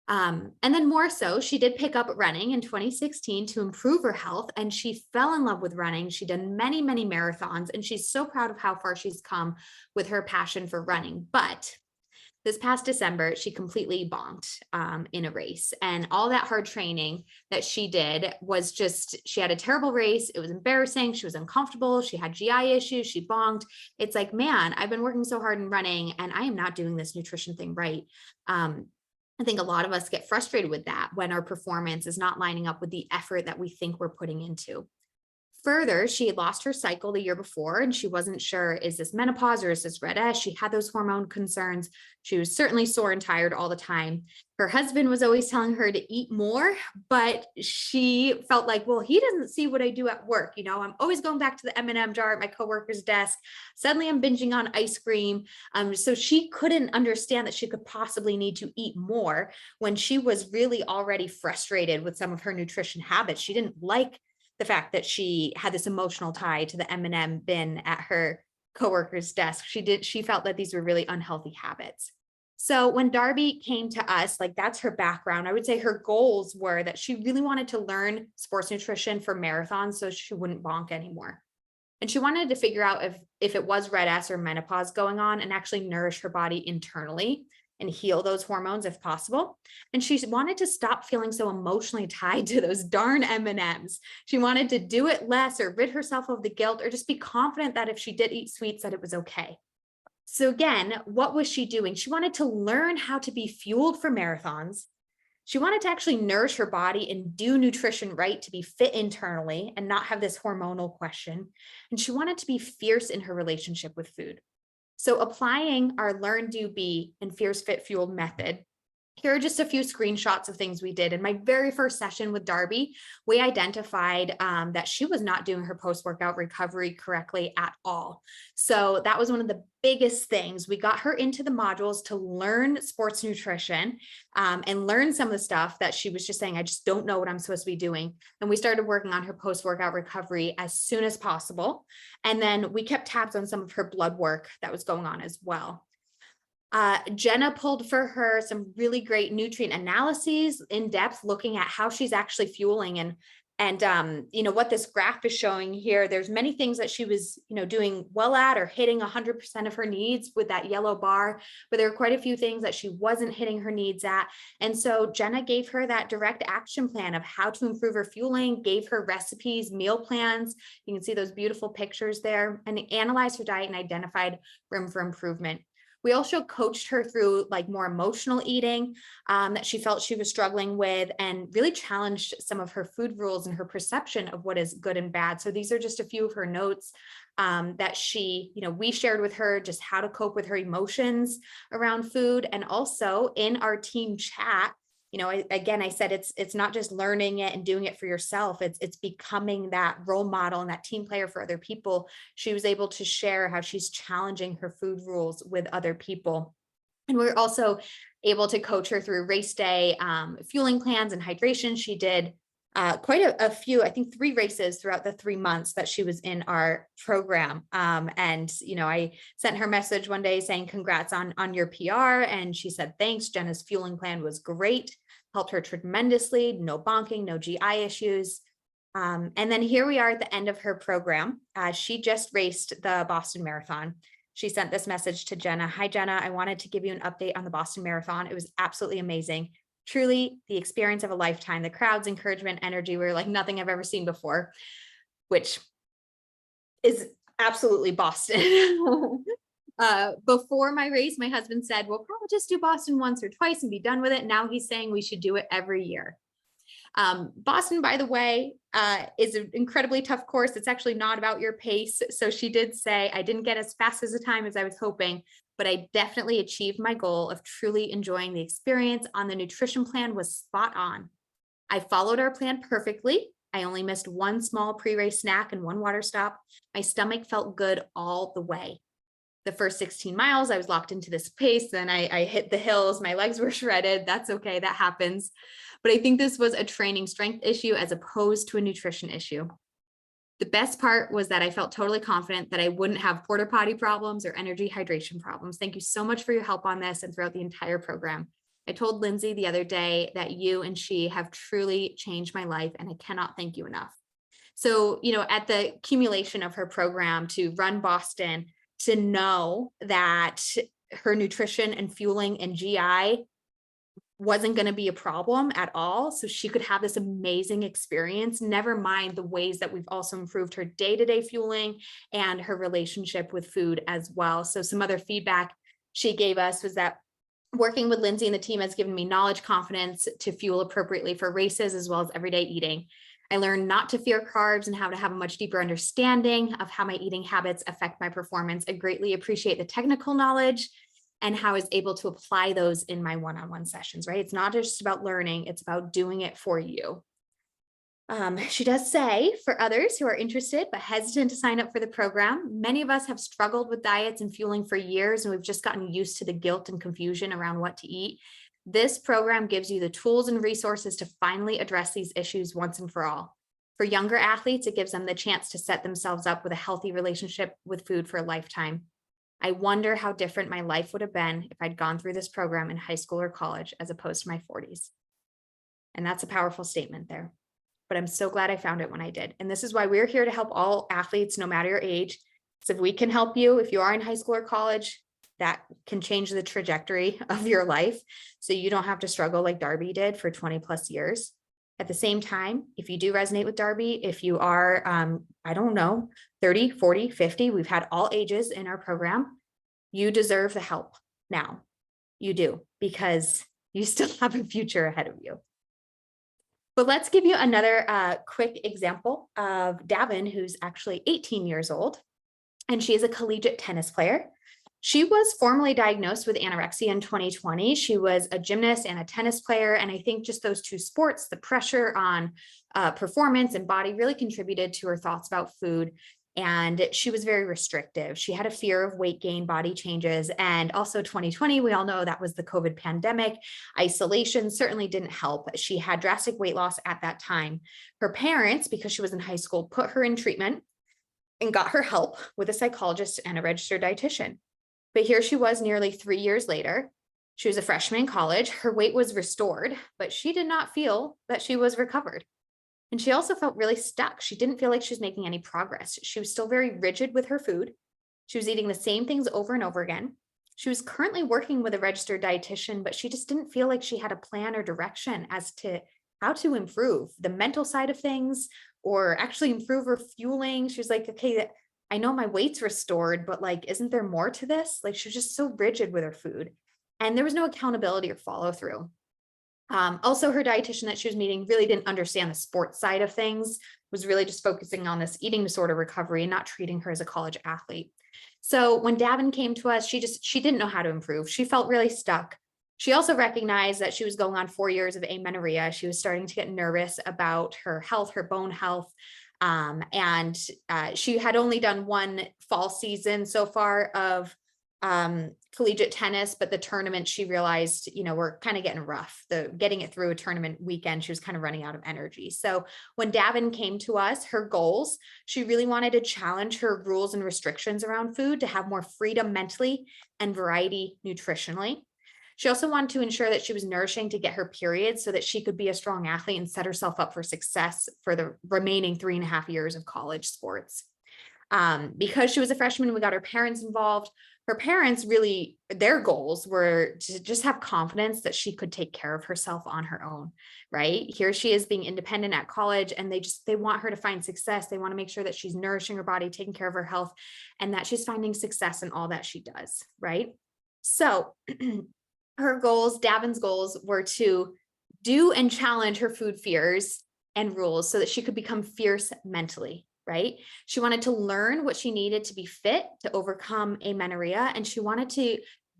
And then more so, she did pick up running in 2016 to improve her health, and she fell in love with running. She did many, many marathons, and she's so proud of how far she's come with her passion for running. But this past December, she completely bonked in a race, and all that hard training that she did was she had a terrible race. It was embarrassing. She was uncomfortable. She had GI issues. She bonked. It's like, man, I've been working so hard in running and I am not doing this nutrition thing right. I think a lot of us get frustrated with that when our performance is not lining up with the effort that we think we're putting into. Further, she had lost her cycle the year before, and she wasn't sure, is this menopause or is this red S? She had those hormone concerns. She was certainly sore and tired all the time. Her husband was always telling her to eat more, but she felt like, well, he doesn't see what I do at work. I'm always going back to the M&M jar at my coworker's desk. Suddenly I'm binging on ice cream. So she couldn't understand that she could possibly need to eat more when she was really already frustrated with some of her nutrition habits. She didn't like the fact that she had this emotional tie to the M&M bin at her coworker's desk. She felt that these were really unhealthy habits. So when Darby came to us, like that's her background, I would say her goals were that she really wanted to learn sports nutrition for marathons so she wouldn't bonk anymore. And she wanted to figure out if it was red S or menopause going on and actually nourish her body internally and heal those hormones if possible. And she wanted to stop feeling so emotionally tied to those darn M&Ms. She wanted to do it less or rid herself of the guilt or just be confident that if she did eat sweets that it was okay. So again, what was she doing? She wanted to learn how to be fueled for marathons. She wanted to actually nourish her body and do nutrition right to be fit internally and not have this hormonal question. And she wanted to be fierce in her relationship with food. So applying our Learn, Do, Be, and Fierce, Fit, Fueled method, here are just a few screenshots of things we did. In my very first session with Darby, we identified that she was not doing her post-workout recovery correctly at all. So that was one of the biggest things. We got her into the modules to learn sports nutrition and learn some of the stuff that she was just saying, I just don't know what I'm supposed to be doing. And we started working on her post-workout recovery as soon as possible. And then we kept tabs on some of her blood work that was going on as well. Jenna pulled for her some really great nutrient analyses in depth, looking at how she's actually fueling and you know, what this graph is showing here. There's many things that she was, you know, doing well at or hitting 100% of her needs with that yellow bar, but there are quite a few things that she wasn't hitting her needs at. And so Jenna gave her that direct action plan of how to improve her fueling, gave her recipes, meal plans. You can see those beautiful pictures there, and analyzed her diet and identified room for improvement. We also coached her through like more emotional eating that she felt she was struggling with, and really challenged some of her food rules and her perception of what is good and bad. So these are just a few of her notes that she, you know, we shared with her just how to cope with her emotions around food. And also in our team chat, you know, I said it's not just learning it and doing it for yourself. It's becoming that role model and that team player for other people. She was able to share how she's challenging her food rules with other people. And we're also able to coach her through race day fueling plans and hydration. She did quite a few, I think 3 races throughout the 3 months that she was in our program. And, you know, I sent her a message one day saying, congrats on your PR. And she said, thanks, Jenna's fueling plan was great, helped her tremendously, no bonking, no GI issues. And then here we are at the end of her program. She just raced the Boston Marathon. She sent this message to Jenna. Hi, Jenna. I wanted to give you an update on the Boston Marathon. It was absolutely amazing. Truly the experience of a lifetime. The crowd's encouragement, energy were like nothing I've ever seen before, which is absolutely Boston. Before my race, my husband said, we'll probably just do Boston once or twice and be done with it. Now he's saying we should do it every year. Boston, by the way, is an incredibly tough course. It's actually not about your pace. So she did say, I didn't get as fast as a time as I was hoping, but I definitely achieved my goal of truly enjoying the experience. On the nutrition plan was spot on. I followed our plan perfectly. I only missed 1 small pre-race snack and 1 water stop. My stomach felt good all the way. The first 16 miles, I was locked into this pace. Then I hit the hills. My legs were shredded. That's okay. That happens. But I think this was a training strength issue as opposed to a nutrition issue. The best part was that I felt totally confident that I wouldn't have porta potty problems or energy hydration problems. Thank you so much for your help on this and throughout the entire program. I told Lindsay the other day that you and she have truly changed my life, and I cannot thank you enough. So, you know, at the accumulation of her program to run Boston, to know that her nutrition and fueling and GI wasn't going to be a problem at all. So she could have this amazing experience, never mind the ways that we've also improved her day-to-day fueling and her relationship with food as well. So some other feedback she gave us was that working with Lindsay and the team has given me knowledge, confidence to fuel appropriately for races as well as everyday eating. I learned not to fear carbs and how to have a much deeper understanding of how my eating habits affect my performance. I greatly appreciate the technical knowledge and how I was able to apply those in my one-on-one sessions, right? It's not just about learning, it's about doing it for you. She does say, for others who are interested but hesitant to sign up for the program, many of us have struggled with diets and fueling for years, and we've just gotten used to the guilt and confusion around what to eat. This program gives you the tools and resources to finally address these issues once and for all. For younger athletes, it gives them the chance to set themselves up with a healthy relationship with food for a lifetime. I wonder how different my life would have been if I'd gone through this program in high school or college as opposed to my 40s. And that's a powerful statement there. But I'm so glad I found it when I did. And this is why we're here to help all athletes, no matter your age. So if we can help you, if you are in high school or college, that can change the trajectory of your life. So you don't have to struggle like Darby did for 20 plus years. At the same time, if you do resonate with Darby, if you are, I don't know, 30, 40, 50, we've had all ages in our program, you deserve the help now. You do, because you still have a future ahead of you. But let's give you another quick example of Davin, who's actually 18 years old, and she is a collegiate tennis player. She was formally diagnosed with anorexia in 2020. She was a gymnast and a tennis player. And I think just those two sports, the pressure on performance and body really contributed to her thoughts about food. And she was very restrictive. She had a fear of weight gain, body changes. And also 2020, we all know that was the COVID pandemic. Isolation certainly didn't help. She had drastic weight loss at that time. Her parents, because she was in high school, put her in treatment and got her help with a psychologist and a registered dietitian. But here she was nearly 3 years later. She was a freshman in college. Her weight was restored, but she did not feel that she was recovered. And she also felt really stuck. She didn't feel like she was making any progress. She was still very rigid with her food. She was eating the same things over and over again. She was currently working with a registered dietitian, but she just didn't feel like she had a plan or direction as to how to improve the mental side of things or actually improve her fueling. She was like, okay, I know my weight's restored, but like, isn't there more to this? Like, she was just so rigid with her food and there was no accountability or follow through. Also, her dietitian that she was meeting really didn't understand the sports side of things, was really just focusing on this eating disorder recovery and not treating her as a college athlete. So when Davin came to us, she didn't know how to improve. She felt really stuck. She also recognized that she was going on 4 years of amenorrhea. She was starting to get nervous about her health, her bone health. And she had only done one fall season so far of collegiate tennis, but the tournament she realized, we're kind of getting rough. Getting it through a tournament weekend, she was kind of running out of energy. So when Davin came to us, her goals, she really wanted to challenge her rules and restrictions around food to have more freedom mentally and variety nutritionally. She also wanted to ensure that she was nourishing to get her period so that she could be a strong athlete and set herself up for success for the remaining 3.5 years of college sports. Because she was a freshman, we got her parents involved. Her parents really, their goals were to just have confidence that she could take care of herself on her own, right? Here she is being independent at college and they want her to find success. They want to make sure that she's nourishing her body, taking care of her health, and that she's finding success in all that she does, right? So her goals, Davin's goals, were to do and challenge her food fears and rules so that she could become fierce mentally, right? She wanted to learn what she needed to be fit to overcome amenorrhea, and she wanted to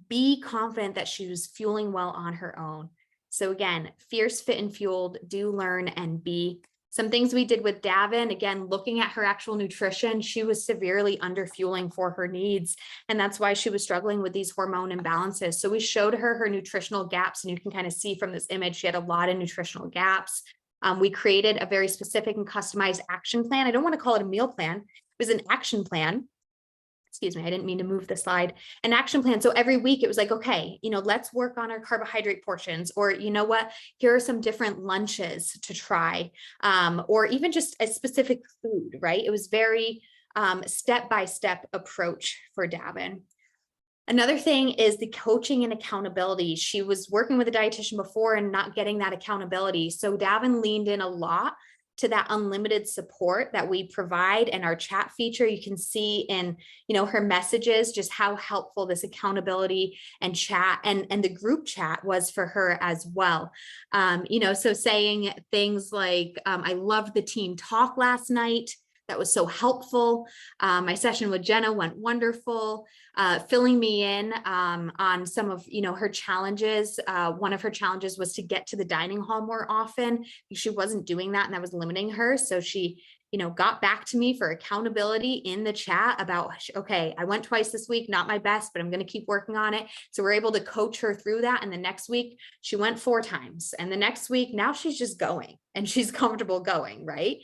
be confident that she was fueling well on her own. So again, fierce, fit, and fueled, do, learn, and be. Some things we did with Davin, again, looking at her actual nutrition, she was severely under fueling for her needs. And that's why she was struggling with these hormone imbalances. So we showed her her nutritional gaps, and you can kind of see from this image, she had a lot of nutritional gaps. We created a very specific and customized action plan. I don't want to call it a meal plan. It was an action plan. Excuse me, I didn't mean to move the slide. An action plan. So every week it was like, okay, let's work on our carbohydrate portions, or you know what, here are some different lunches to try, or even just a specific food, right? It was very step-by-step approach for Davin. Another thing is the coaching and accountability. She was working with a dietitian before and not getting that accountability. So Davin leaned in a lot to that unlimited support that we provide in our chat feature. You can see in, her messages, just how helpful this accountability and chat and the group chat was for her as well. So saying things like, I loved the team talk last night. That was so helpful. My session with Jenna went wonderful, filling me in on some of, her challenges. One of her challenges was to get to the dining hall more often. She wasn't doing that, and that was limiting her. So she, got back to me for accountability in the chat about, okay, I went twice this week, not my best, but I'm going to keep working on it. So we're able to coach her through that. And the next week she went 4 times, and the next week, now she's just going. and she's comfortable going, right?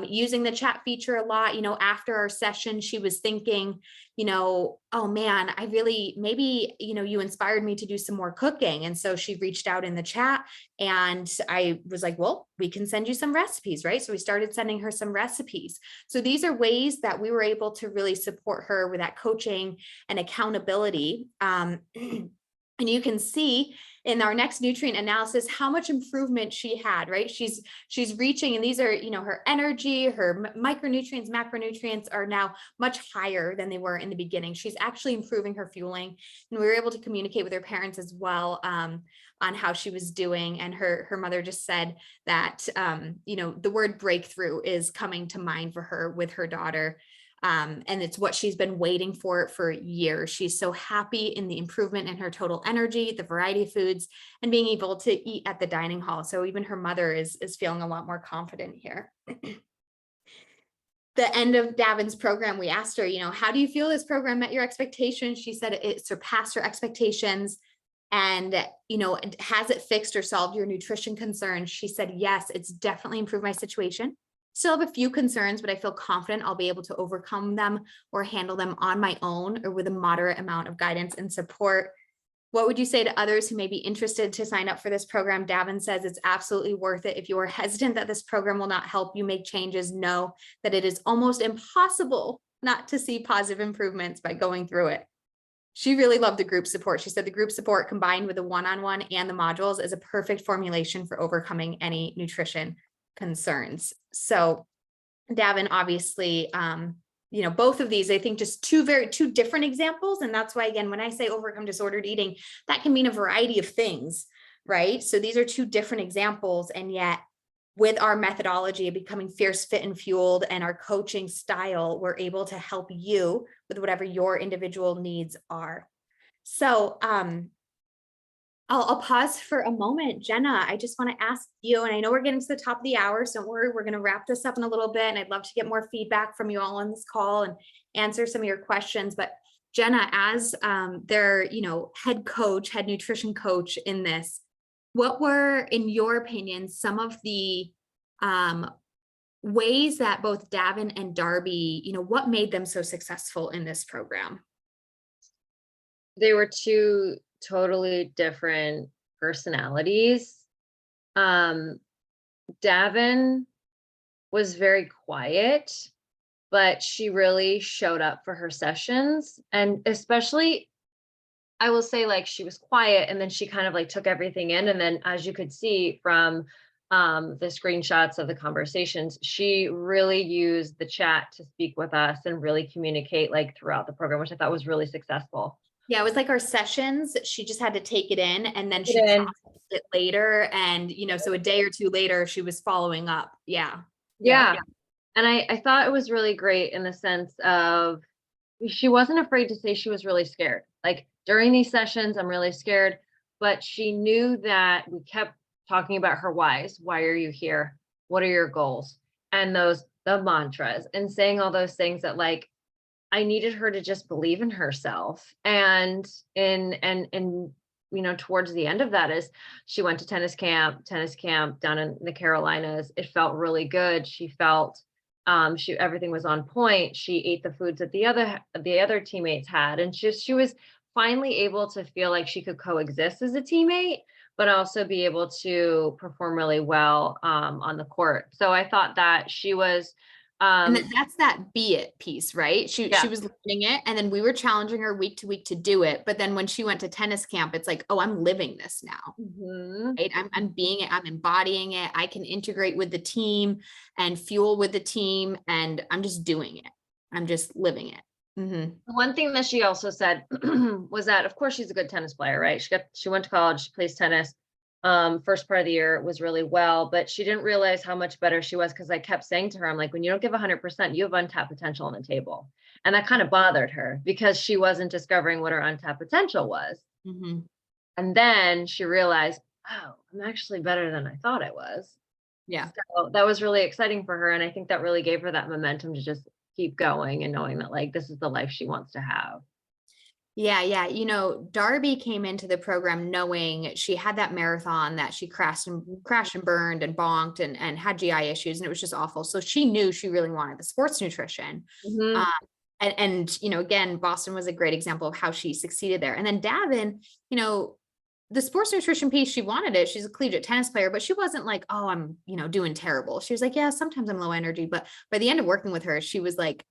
Using the chat feature a lot, after our session, she was thinking, oh man, I really, maybe, you inspired me to do some more cooking. And so she reached out in the chat, and I was like, well, we can send you some recipes, right? So we started sending her some recipes. So these are ways that we were able to really support her with that coaching and accountability. And you can see in our next nutrient analysis how much improvement she had, right? She's reaching, and these are, her energy, her micronutrients, macronutrients are now much higher than they were in the beginning. She's actually improving her fueling, and we were able to communicate with her parents as well on how she was doing. And her mother just said that, the word breakthrough is coming to mind for her with her daughter. And it's what she's been waiting for years. She's so happy in the improvement in her total energy, the variety of foods, and being able to eat at the dining hall. So even her mother is feeling a lot more confident here. The end of Davin's program, we asked her, how do you feel this program met your expectations? She said it surpassed her expectations. And, has it fixed or solved your nutrition concerns? She said, yes, it's definitely improved my situation. Still have a few concerns, but I feel confident I'll be able to overcome them or handle them on my own or with a moderate amount of guidance and support. What would you say to others who may be interested to sign up for this program? Davin says it's absolutely worth it. If you are hesitant that this program will not help you make changes, know that it is almost impossible not to see positive improvements by going through it. She really loved the group support. She said the group support combined with the one-on-one and the modules is a perfect formulation for overcoming any nutrition concerns. So Davin, obviously, both of these, I think just two different examples. And that's why, again, when I say overcome disordered eating, that can mean a variety of things, right? So these are two different examples. And yet with our methodology of becoming fierce, fit, and fueled and our coaching style, we're able to help you with whatever your individual needs are. So, I'll pause for a moment. Jenna, I just want to ask you, and I know we're getting to the top of the hour, so don't worry, we're going to wrap this up in a little bit, and I'd love to get more feedback from you all on this call and answer some of your questions. But Jenna, as their head nutrition coach in this, what were, in your opinion, some of the ways that both Davin and Darby, what made them so successful in this program? They were two totally different personalities. Davin was very quiet, but she really showed up for her sessions. And especially, I will say, like, she was quiet and then she kind of like took everything in. And then as you could see from the screenshots of the conversations, she really used the chat to speak with us and really communicate like throughout the program, which I thought was really successful. Yeah, it was like our sessions. She just had to take it in, and then she processed it later. And, so a day or two later, she was following up. Yeah. And I thought it was really great in the sense of she wasn't afraid to say she was really scared. Like during these sessions, I'm really scared, but she knew that we kept talking about her whys. Why are you here? What are your goals? And the mantras, and saying all those things that like, I needed her to just believe in herself. And towards the end of that is she went to tennis camp down in the Carolinas. It felt really good. She felt everything was on point. She ate the foods that the other teammates had. And she was finally able to feel like she could coexist as a teammate, but also be able to perform really well on the court. So I thought that she was and that's that be it piece, right? She was learning it, and then we were challenging her week to week to do it. But then when she went to tennis camp, it's like, oh, I'm living this now. Right? I'm being it, I'm embodying it. I can integrate with the team and fuel with the team, and I'm just doing it. I'm just living it. One thing that she also said was that, of course, she's a good tennis player, right? She went to college, she plays tennis. First part of the year was really well, but she didn't realize how much better she was because I kept saying to her, I'm like, when you don't give 100%, you have untapped potential on the table. And that kind of bothered her because she wasn't discovering what her untapped potential was. And then she realized, oh, I'm actually better than I thought I was. Yeah. So that was really exciting for her. And I think that really gave her that momentum to just keep going and knowing that like, this is the life she wants to have. Yeah. You know, Darby came into the program knowing she had that marathon that she crashed and burned and bonked and had GI issues, and it was just awful. So she knew she really wanted the sports nutrition. Mhm. And you know, again, Boston was a great example of how she succeeded there. And then Davin, you know, the sports nutrition piece, she wanted it. She's a collegiate tennis player, but she wasn't like, oh, I'm, you know, doing terrible. She was like, yeah, sometimes I'm low energy. But by the end of working with her, she was like,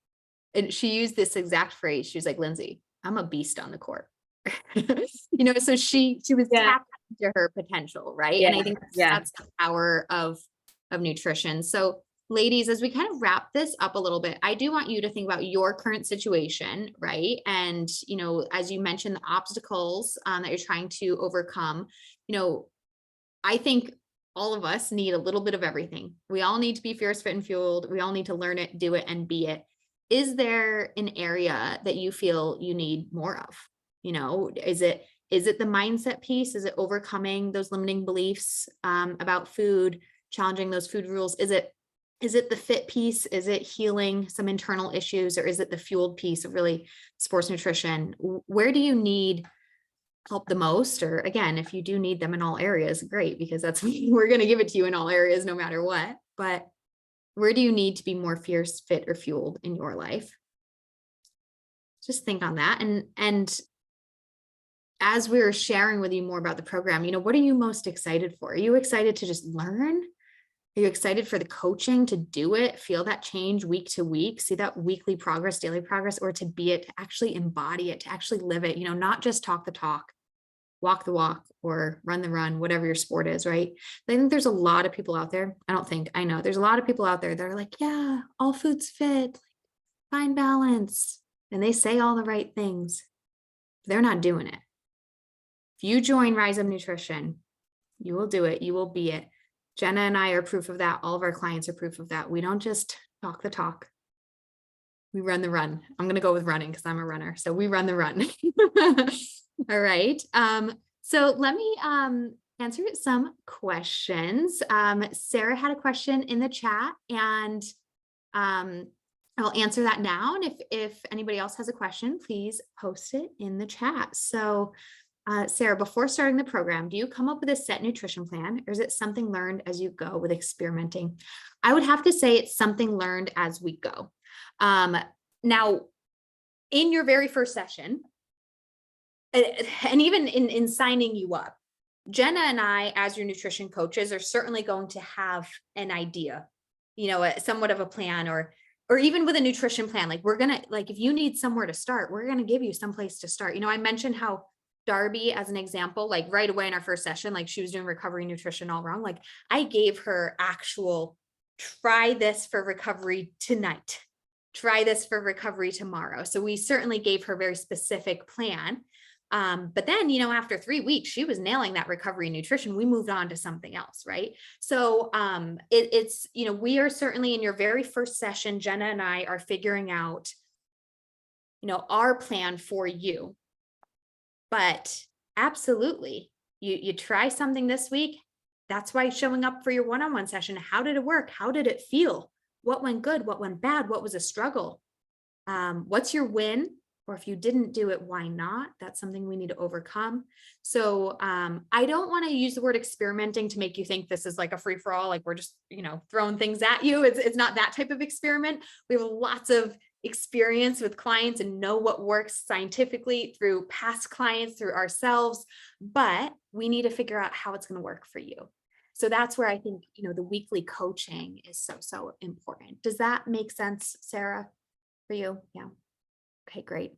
and she used this exact phrase. She was like, Lindsay, I'm a beast on the court. You know, so she was Yeah. tapped into her potential, right? And I think that's the power of nutrition. So ladies, as we kind of wrap this up a little bit, I do want you to think about your current situation, right? And, you know, as you mentioned, the obstacles that you're trying to overcome, you know, I think all of us need a little bit of everything. We all need to be fierce, fit, and fueled. We all need to learn it, do it, and be it. Is there an area that you feel you need more of? You know, is it the mindset piece? Is it overcoming those limiting beliefs about food, challenging those food rules? Is it the fit piece? Is it healing some internal issues, or is it the fueled piece of really sports nutrition? Where do you need help the most? Or again, if you do need them in all areas, great, because that's we're going to give it to you in all areas no matter what. But where do you need to be more fierce, fit, or fueled in your life? Just think on that. And as we were sharing with you more about the program, you know, what are you most excited for? Are you excited to just learn? Are you excited for the coaching to do it, feel that change week to week, see that weekly progress, daily progress, or to be it, to actually embody it, to actually live it, you know, not just talk the talk, walk the walk, or run the run, whatever your sport is, right? I think there's a lot of people out there. I know there's a lot of people out there that are like, yeah, all foods fit, find balance. And they say all the right things. They're not doing it. If you join Rise Up Nutrition, you will do it. You will be it. Jenna and I are proof of that. All of our clients are proof of that. We don't just talk the talk. We run the run. I'm going to go with running because I'm a runner. So we run the run. All right. So let me answer some questions. Sarah had a question in the chat, and I'll answer that now. And if anybody else has a question, please post it in the chat. So Sarah, before starting the program, do you come up with a set nutrition plan, or is it something learned as you go with experimenting? I would have to say it's something learned as we go. Now, in your very first session, and even in signing you up, Jenna and I, as your nutrition coaches, are certainly going to have an idea, you know, somewhat of a plan, or even with a nutrition plan, like we're gonna, like, if you need somewhere to start, we're gonna give you some place to start. You know, I mentioned how Darby, as an example, like right away in our first session, like she was doing recovery nutrition all wrong. Like I gave her actual, try this for recovery tonight, try this for recovery tomorrow. So we certainly gave her a very specific plan. But then, you know, after 3 weeks, she was nailing that recovery nutrition. We moved on to something else, right? So it's, you know, we are certainly in your very first session, Jenna and I are figuring out, you know, our plan for you. But absolutely, you try something this week. That's why showing up for your one-on-one session. How did it work? How did it feel? What went good? What went bad? What was a struggle? What's your win? Or if you didn't do it, why not? That's something we need to overcome. So I don't want to use the word experimenting to make you think this is like a free for all, like we're just, you know, throwing things at you. It's not that type of experiment. We have lots of experience with clients and know what works scientifically through past clients, through ourselves, but we need to figure out how it's going to work for you. So that's where I think, you know, the weekly coaching is so important. Does that make sense, Sarah, for you? Yeah. Okay, great.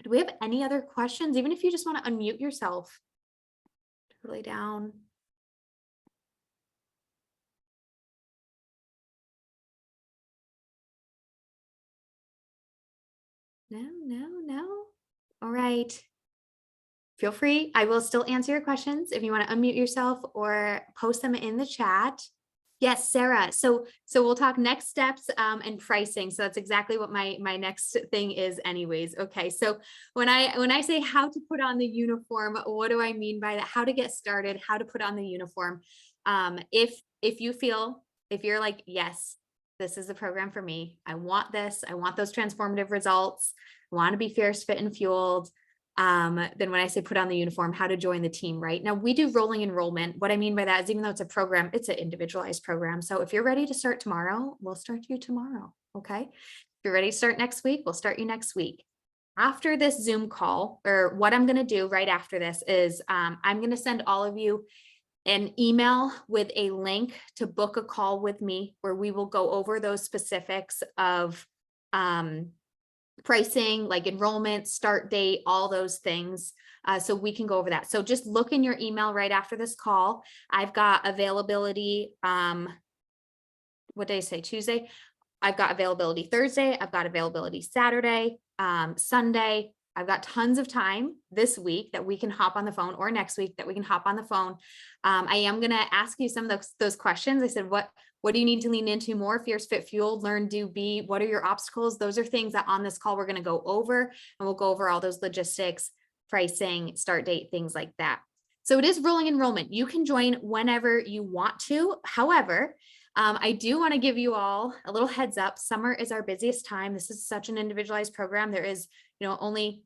Do we have any other questions? Even if you just want to unmute yourself, lay down. No. All right. Feel free. I will still answer your questions if you want to unmute yourself or post them in the chat. Yes, Sarah. So we'll talk next steps and pricing. So that's exactly what my next thing is anyways. Okay. So when I say how to put on the uniform, what do I mean by that? How to get started, how to put on the uniform. If you're like, yes, this is the program for me. I want this. I want those transformative results. I want to be fierce, fit, and fueled. Then when I say put on the uniform, how to join the team, right? Now we do rolling enrollment. What I mean by that is even though it's a program, it's an individualized program. So if you're ready to start tomorrow, we'll start you tomorrow. Okay. If you're ready to start next week, we'll start you next week. After this Zoom call, or what I'm going to do right after this is I'm going to send all of you an email with a link to book a call with me where we will go over those specifics of pricing, like enrollment, start date, all those things. So we can go over that. So just look in your email right after this call. I've got availability. What day say? Tuesday. I've got availability Thursday. I've got availability Saturday, Sunday. I've got tons of time this week that we can hop on the phone, or next week that we can hop on the phone. I am going to ask you some of those questions. I said, what do you need to lean into more? Fierce, fit, fueled, learn, do, be. What are your obstacles? Those are things that on this call we're going to go over, and we'll go over all those logistics, pricing, start date, things like that. So it is rolling enrollment. You can join whenever you want to. However, I do want to give you all a little heads up. Summer is our busiest time. This is such an individualized program. There is, only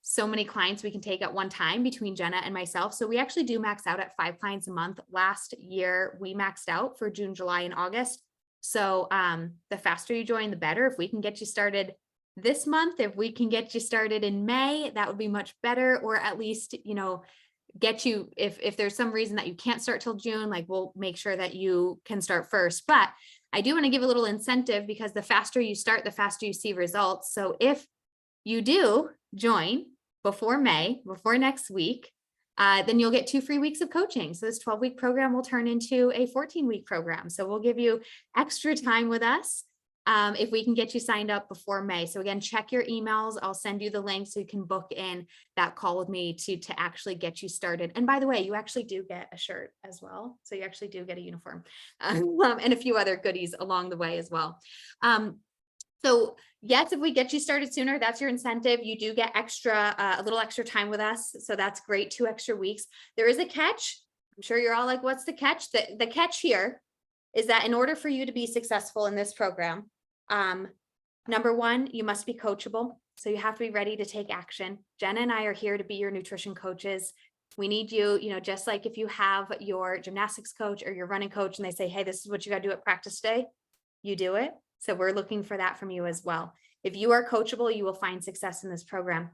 so many clients we can take at one time between Jenna and myself. So we actually do max out at 5 clients a month. Last year, we maxed out for June, July, and August. So the faster you join, the better. If we can get you started this month, if we can get you started in May, that would be much better, or at least, get you, if there's some reason that you can't start till June, like we'll make sure that you can start first. But I do want to give a little incentive, because the faster you start, the faster you see results. So if you do join before May, before next week, then you'll get 2 free weeks of coaching. So this 12-week program will turn into a 14-week program. So we'll give you extra time with us if we can get you signed up before May. So again, check your emails. I'll send you the link so you can book in that call with me to actually get you started. And by the way, you actually do get a shirt as well. So you actually do get a uniform and a few other goodies along the way as well. So yes, if we get you started sooner, that's your incentive. You do get a little extra time with us. So that's great. 2 extra weeks. There is a catch. I'm sure you're all like, what's the catch? The catch here is that in order for you to be successful in this program, number one, you must be coachable. So you have to be ready to take action. Jenna and I are here to be your nutrition coaches. We need you, just like if you have your gymnastics coach or your running coach and they say, hey, this is what you got to do at practice day, you do it. So we're looking for that from you as well. If you are coachable, you will find success in this program.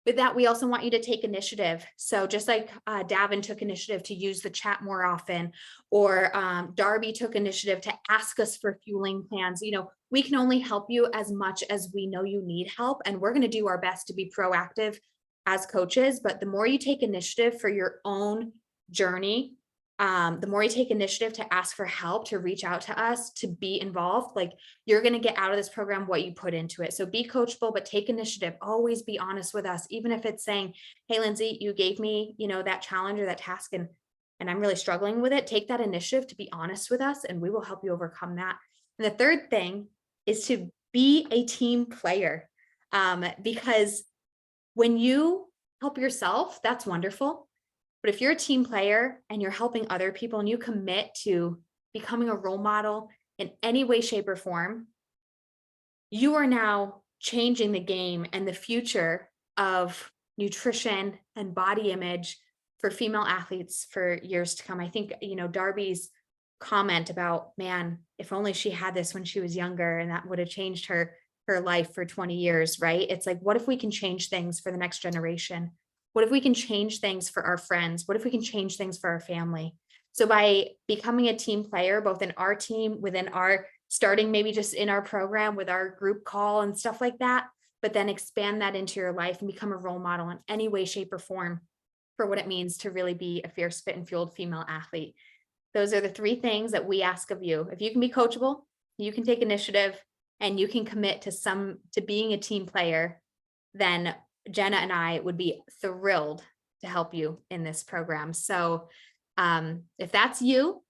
With that, we also want you to take initiative. So just like Davin took initiative to use the chat more often, or Darby took initiative to ask us for fueling plans, we can only help you as much as we know you need help. And we're going to do our best to be proactive as coaches. But the more you take initiative for your own journey, the more you take initiative to ask for help, to reach out to us, to be involved, like you're going to get out of this program what you put into it. So be coachable, but take initiative. Always be honest with us, even if it's saying, hey, Lindsay, you gave me, that challenge or that task and I'm really struggling with it. Take that initiative to be honest with us, and we will help you overcome that. And the third thing is to be a team player, because when you help yourself, that's wonderful. But if you're a team player and you're helping other people and you commit to becoming a role model in any way, shape, or form, you are now changing the game and the future of nutrition and body image for female athletes for years to come. I think, Darby's comment about, man, if only she had this when she was younger, and that would have changed her life for 20 years, right? It's like, what if we can change things for the next generation? What if we can change things for our friends? What if we can change things for our family? So by becoming a team player, both in our team, within our starting, maybe just in our program with our group call and stuff like that, but then expand that into your life and become a role model in any way, shape, or form for what it means to really be a fierce, fit, and fueled female athlete. Those are the 3 things that we ask of you. If you can be coachable, you can take initiative, and you can commit to being a team player, then Jenna and I would be thrilled to help you in this program. So if that's you,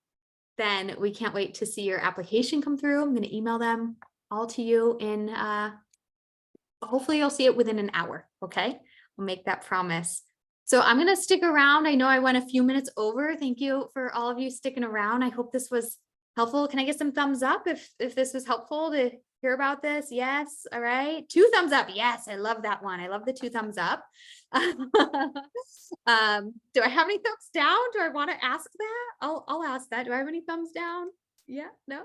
then we can't wait to see your application come through. I'm going to email them all to you in, hopefully you'll see it within an hour. Okay. We'll make that promise. So I'm going to stick around. I know I went a few minutes over. Thank you for all of you sticking around. I hope this was helpful. Can I get some thumbs up if this was helpful to hear about this? Yes. All right. 2 thumbs up. Yes. I love that one. I love the 2 thumbs up. Do I have any thumbs down? Do I want to ask that? I'll ask that. Do I have any thumbs down? Yeah. No.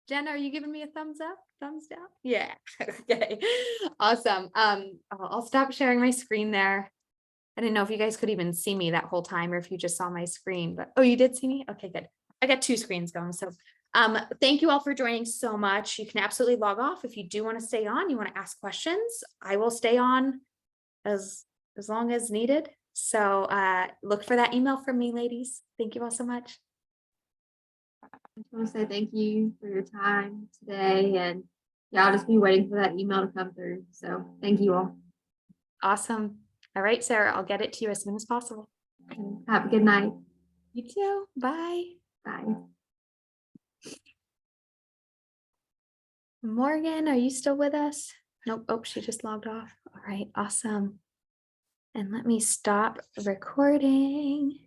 Jen, are you giving me a thumbs up? Thumbs down? Yeah. Okay. Awesome. I'll stop sharing my screen there. I didn't know if you guys could even see me that whole time or if you just saw my screen, but oh, you did see me? Okay, good. I got 2 screens going. So thank you all for joining so much. You can absolutely log off if you do want to stay on, you want to ask questions. I will stay on as long as needed. So look for that email from me, ladies. Thank you all so much. I just want to say thank you for your time today, and yeah, I'll just be waiting for that email to come through. So thank you all. Awesome. All right, Sarah, I'll get it to you as soon as possible. Have a good night. You too. Bye. Bye. Morgan, are you still with us? Nope. Oh, she just logged off. All right, awesome. And let me stop recording.